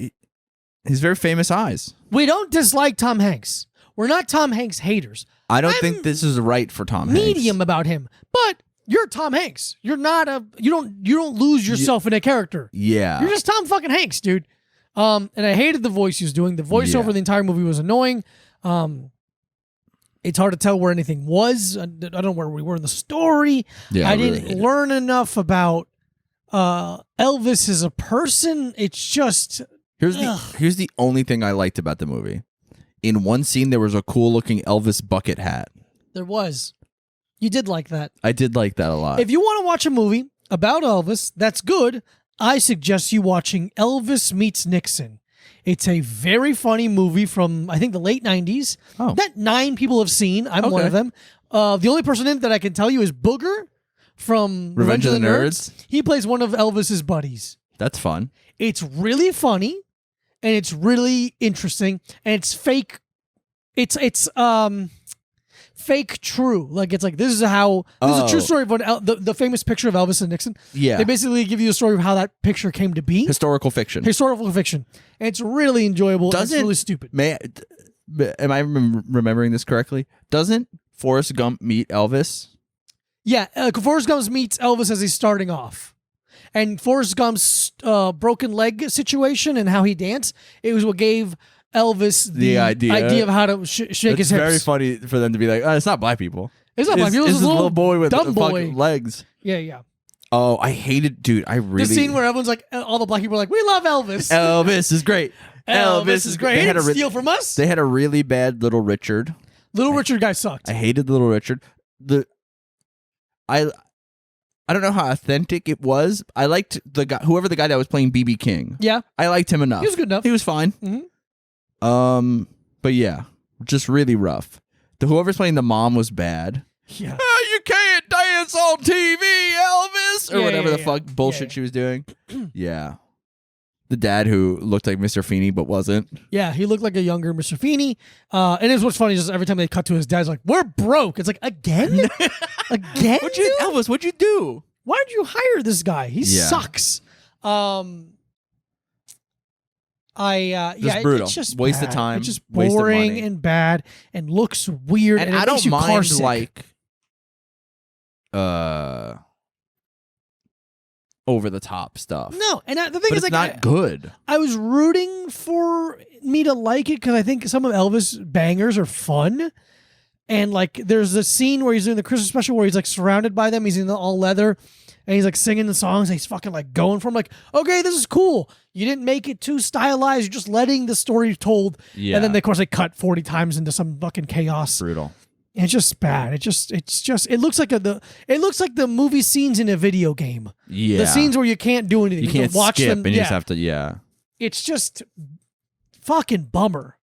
S2: famous eyes.
S1: We don't dislike Tom Hanks. We're not Tom Hanks haters.
S2: I don't think this is right for Tom Hanks.
S1: Medium about him, but you're Tom Hanks. You're not you don't lose yourself in a character.
S2: Yeah.
S1: You're just Tom fucking Hanks, dude. And I hated the voice he was doing. The voiceover the entire movie was annoying. It's hard to tell where anything was. I don't know where we were in the story.
S2: Yeah,
S1: I
S2: really
S1: didn't learn enough about Elvis as a person. It's just
S2: Here's the only thing I liked about the movie. In one scene, there was a cool looking Elvis bucket hat.
S1: there was. You did like that.
S2: I did like that a lot.
S1: If you want to watch a movie about Elvis that's good, I suggest you watching Elvis Meets Nixon. It's a very funny movie from, I think, the late 90s that 9 people have seen. I'm one of them. The only person in it that I can tell you is Booger from Revenge of the Nerds. He plays one of Elvis's buddies.
S2: That's fun.
S1: It's really funny, and it's really interesting, and it's fake. It's fake true. Like it's like this is a true story of the famous picture of Elvis and Nixon.
S2: Yeah.
S1: They basically give you a story of how that picture came to be.
S2: Historical fiction.
S1: Historical fiction. And it's really enjoyable. It's really stupid.
S2: Am I remembering this correctly? Doesn't Forrest Gump meet Elvis?
S1: Yeah, Forrest Gump meets Elvis as he's starting off. And Forrest Gump's broken leg situation and how he danced, it was what gave Elvis the idea of how to shake his hips.
S2: It's very funny for them to be like, it's not black people.
S1: It's not black people. It's
S2: this little boy with
S1: dumb boy.
S2: fucking legs.
S1: Yeah.
S2: Oh, I hated, dude. I really.
S1: The scene where everyone's like, all the black people are like, we love Elvis.
S2: Elvis is great.
S1: Elvis is great. He didn't steal from us.
S2: They had a really bad Little Richard.
S1: Little Richard guy sucked.
S2: I hated Little Richard. I don't know how authentic it was. I liked the guy, whoever the guy that was playing BB King.
S1: Yeah.
S2: I liked him enough.
S1: He was good enough.
S2: He was fine.
S1: Mm-hmm.
S2: But yeah, just really rough. Whoever's playing the mom was bad.
S1: Yeah.
S2: You can't dance on TV, Elvis, or whatever the fuck bullshit she was doing. Yeah. The dad who looked like Mr. Feeney but wasn't.
S1: Yeah, he looked like a younger Mr. Feeney. And it's what's funny is every time they cut to his dad's like, we're broke. It's like, again? Again?
S2: Elvis, what'd you do?
S1: Why did you hire this guy? He sucks.
S2: Brutal.
S1: It's just
S2: Waste of
S1: bad.
S2: time.
S1: It's just
S2: Waste of
S1: boring
S2: money.
S1: and bad and looks weird.
S2: And
S1: it
S2: I
S1: makes
S2: don't
S1: you car
S2: mind
S1: sick.
S2: like over the top stuff.
S1: No, and the thing
S2: But
S1: is,
S2: it's
S1: like,
S2: not good.
S1: I was rooting for me to like it because I think some of Elvis' bangers are fun. And like, there's a scene where he's doing the Christmas special where he's like surrounded by them. He's in all leather and he's like singing the songs. And he's fucking like going for him. Like, okay, this is cool. You didn't make it too stylized. You're just letting the story told.
S2: Yeah.
S1: And then of course they cut 40 times into some fucking chaos.
S2: Brutal.
S1: It's just bad. It looks like the movie scenes in a video game.
S2: Yeah.
S1: The scenes where you can't do anything.
S2: you can't
S1: watch
S2: skip
S1: them.
S2: and you
S1: Yeah.
S2: just have to, yeah.
S1: It's just fucking bummer.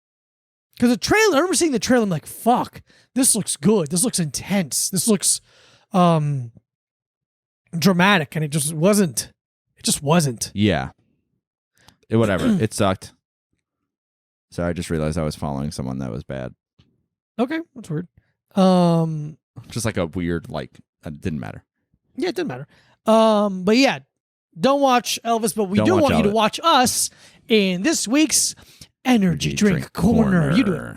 S1: Because the trailer, I remember seeing the trailer, I'm like, fuck, this looks good. This looks intense. This looks dramatic. And it just wasn't. It just wasn't.
S2: Yeah. Whatever. It sucked. So I just realized I was following someone that was bad.
S1: Okay, that's weird.
S2: Just like a weird, like, it didn't matter.
S1: Yeah, it didn't matter. But yeah, don't watch Elvis, but we
S2: Don't
S1: do
S2: watch
S1: want you to
S2: Elvis.
S1: watch us in this week's Energy Drink Corner. You do it.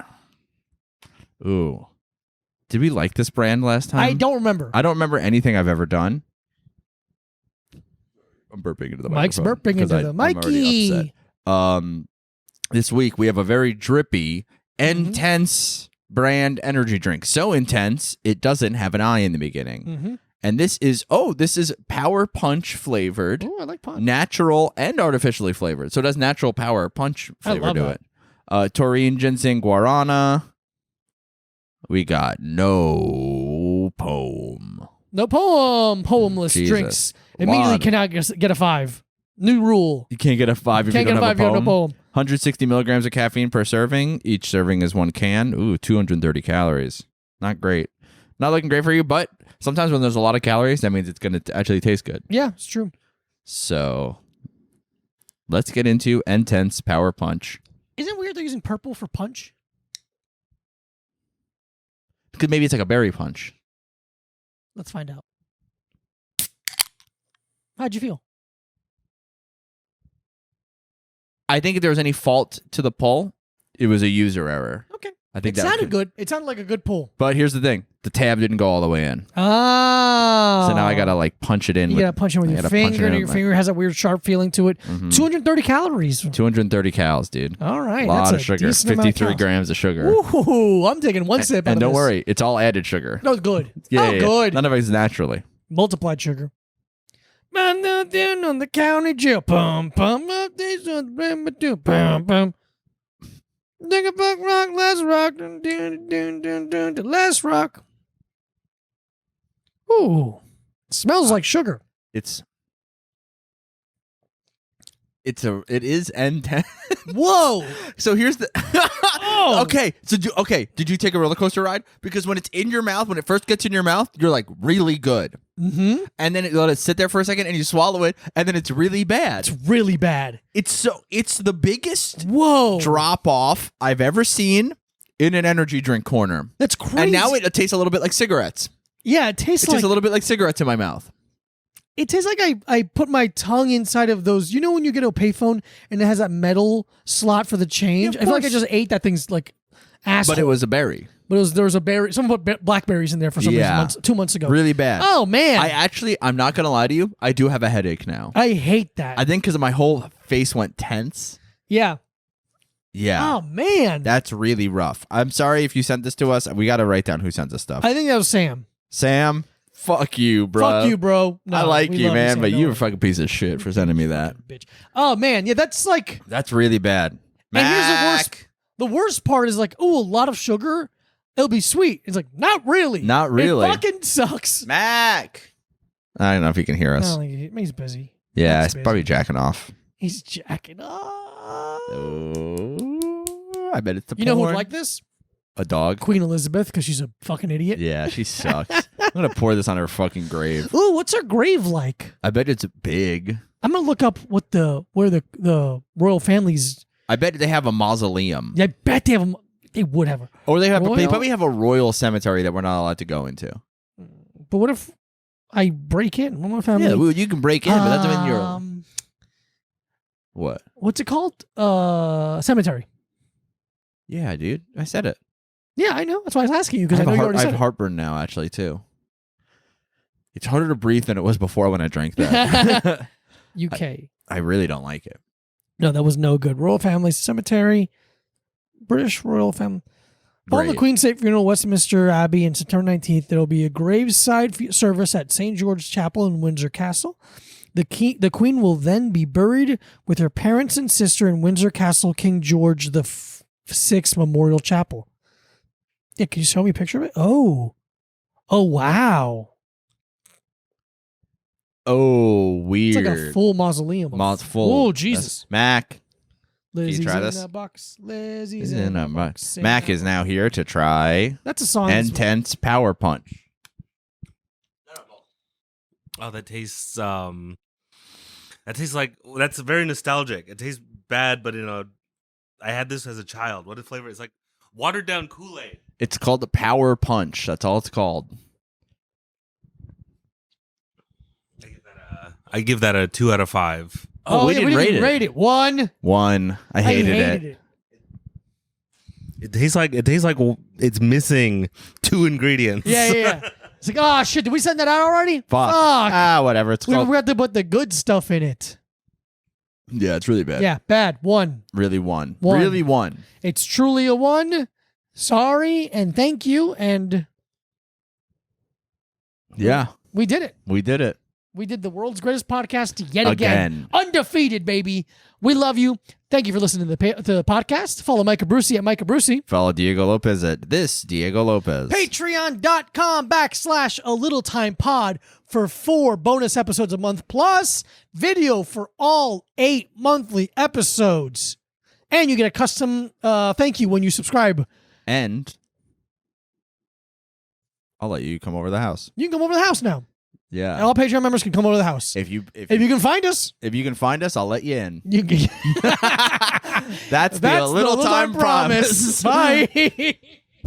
S2: Ooh. Did we like this brand last time?
S1: I don't remember.
S2: I don't remember anything I've ever done. I'm burping into the
S1: Mike's
S2: microphone.
S1: burping into
S2: 'cause
S1: the
S2: I'm already upset.
S1: Mikey.
S2: This week we have a very drippy,
S1: Mm-hmm.
S2: intense brand energy drink. So intense, it doesn't have an I in the beginning.
S1: Mm-hmm.
S2: And this is Power Punch flavored,
S1: Oh, I like punch.
S2: natural and artificially flavored. So it has natural Power Punch flavor
S1: love
S2: to
S1: that.
S2: it. Taurine, ginseng, guarana. We got no poem.
S1: No poemless
S2: Jesus.
S1: drinks. Immediately
S2: Lot.
S1: cannot get a 5. New rule.
S2: You can't get a 5 if
S1: Can't
S2: you
S1: get
S2: don't
S1: a
S2: have
S1: 5
S2: a
S1: if you have
S2: poem.
S1: no poem.
S2: 160 milligrams of caffeine per serving. Each serving is 1 can. Ooh, 230 calories. Not great. Not looking great for you, but sometimes when there's a lot of calories, that means it's going to actually taste good.
S1: Yeah, it's true.
S2: So let's get into Intense Power Punch.
S1: Isn't it weird they're using purple for punch?
S2: Because maybe it's like a berry punch.
S1: Let's find out. How'd you feel?
S2: I think if there was any fault to the pull, it was a user error.
S1: Okay.
S2: I think
S1: It
S2: that
S1: sounded good. It sounded like a good pull.
S2: But here's the thing. The tab didn't go all the way in.
S1: Ah.
S2: So now I got to like punch it in.
S1: You gotta punch it with
S2: I
S1: your
S2: gotta punch it
S1: finger,
S2: in
S1: and your
S2: with my-
S1: finger has that weird sharp feeling to it.
S2: Mhm.
S1: 230 calories.
S2: 230 calories, dude.
S1: All right.
S2: A lot
S1: that's
S2: of sugar.
S1: decent amount of
S2: 53
S1: calories.
S2: grams of sugar.
S1: Ooh, I'm taking one sip. out
S2: And
S1: of
S2: don't
S1: this.
S2: worry, it's all added sugar.
S1: No, good.
S2: Yeah,
S1: oh,
S2: yeah.
S1: good.
S2: None of it is naturally.
S1: Multiplied sugar. Man down there on the county jail. Pum pum up these on the pum pum. Dig a buck rock, let's rock. Dun, dun, dun, dun, dun, dun, let's rock. Ooh, smells like sugar.
S2: It is N10.
S1: Whoa.
S2: So here's the
S1: Oh.
S2: Okay. So did you take a roller coaster ride? Because when it's in your mouth, when it first gets in your mouth, you're like really good.
S1: Mm-hmm.
S2: And then you let it sit there for a second and you swallow it, and then it's really bad.
S1: It's really bad.
S2: It's the biggest
S1: Whoa.
S2: drop off I've ever seen in an energy drink corner.
S1: That's crazy.
S2: And now it tastes a little bit like cigarettes.
S1: yeah, it tastes
S2: It
S1: like
S2: tastes a little bit like cigarettes in my mouth.
S1: it tastes like I put my tongue inside of those. You know when you get a payphone and it has that metal slot for the change?
S2: Yeah, of
S1: I feel like I
S2: course.
S1: just ate that thing's like asshole.
S2: But it was a berry.
S1: There was a berry. Someone put blackberries in there for some
S2: Yeah.
S1: reason 2 months ago.
S2: Really bad.
S1: Oh man,
S2: I'm not going to lie to you. I do have a headache now.
S1: I hate that.
S2: I think because my whole face went tense.
S1: yeah.
S2: Yeah.
S1: Oh man,
S2: That's really rough. I'm sorry if you sent this to us. We got to write down who sent us stuff.
S1: I think that was Sam.
S2: Sam, fuck you, bro.
S1: Fuck you, bro. No,
S2: I like
S1: we
S2: you,
S1: love
S2: man,
S1: Sam.
S2: but
S1: No
S2: you're a
S1: way.
S2: fucking piece of shit for sending me that.
S1: Bitch. Oh man, yeah, that's like
S2: That's really bad.
S1: And here's the
S2: Mac.
S1: worst. The worst part is like, oh, a lot of sugar. It'll be sweet. It's like, not really.
S2: Not really.
S1: It fucking sucks.
S2: Mac. I don't know if he can hear us.
S1: Oh, he's busy.
S2: Yeah,
S1: Mac's
S2: he's probably
S1: busy.
S2: jacking off.
S1: He's jacking off.
S2: Oh, I bet it's the
S1: You know who
S2: porn.
S1: would like this?
S2: A dog.
S1: Queen Elizabeth, because she's a fucking idiot.
S2: Yeah, she sucks. gonna pour this on her fucking grave.
S1: Ooh, what's her grave like?
S2: I bet it's big.
S1: I'm gonna look up where the royal families.
S2: I bet they have a mausoleum.
S1: I bet they have. They would have.
S2: Or they
S1: Royal?
S2: probably have a royal cemetery that we're not allowed to go into.
S1: But what if I break in? One more family.
S2: Yeah, well, you can break in, but that doesn't mean you're. What?
S1: What's it called? Cemetery.
S2: Yeah, dude. I said it.
S1: Yeah, I know. That's why I was asking you because I know you already
S2: I
S1: said
S2: have
S1: it.
S2: heartburn now, actually, too. It's harder to breathe than it was before when I drank that.
S1: UK.
S2: I really don't like it.
S1: No, that was no good. Royal Family Cemetery. British Royal Family. Following the
S2: Great.
S1: Queen's State Funeral, Westminster Abbey, on September 19th, there will be a graveside service at St. George's Chapel in Windsor Castle. The Queen will then be buried with her parents and sister in Windsor Castle, King George VI Memorial Chapel. Yeah, can you show me a picture of it? Oh, wow.
S2: Oh, weird.
S1: It's like a full mausoleum.
S2: Full.
S1: Oh, Jesus.
S2: That's Mac.
S1: Lizzie's
S2: try
S1: in
S2: this?
S1: a box. Lizzie's
S2: Is
S1: in
S2: in
S1: a
S2: a
S1: box.
S2: Mac is now here to try
S1: That's a song. that's-
S2: Intense Power Punch.
S3: Oh, that tastes like that's very nostalgic. It tastes bad, but I had this as a child. What is flavor? It's like watered down Kool-Aid.
S2: It's called the Power Punch. That's all it's called.
S3: I give that a 2 out of 5.
S2: Oh, we
S1: yeah,
S2: didn't rate it.
S1: rate it. 1.
S2: 1. I hated it.
S3: It tastes like it's missing 2 ingredients.
S1: Yeah. It's like, oh shit, did we send that out already?
S2: Fuck. Whatever. It's
S1: We
S2: called.
S1: forgot to put the good stuff in it.
S2: Yeah, it's really bad.
S1: Yeah, bad. 1.
S2: Really one.
S1: One.
S2: Really one.
S1: It's truly a 1. Sorry and thank you. And
S2: Yeah,
S1: we did it.
S2: we did it.
S1: We did the world's greatest podcast yet again.
S2: Again.
S1: Undefeated, baby. We love you. Thank you for listening to the podcast. Follow Micah Brucey at Micah Brucey.
S2: Follow Diego Lopez at this Diego Lopez.
S1: Patreon.com/A Little Time Pod for 4 bonus episodes a month, plus video for all 8 monthly episodes. And you get a custom thank you when you subscribe.
S2: And I'll let you come over to the house.
S1: You can come over to the house now.
S2: Yeah.
S1: All Patreon members can come over to the house.
S2: If you
S1: can find us,
S2: if you can find us, I'll let you in.
S1: you can.
S2: That's the little time promise.
S1: Bye.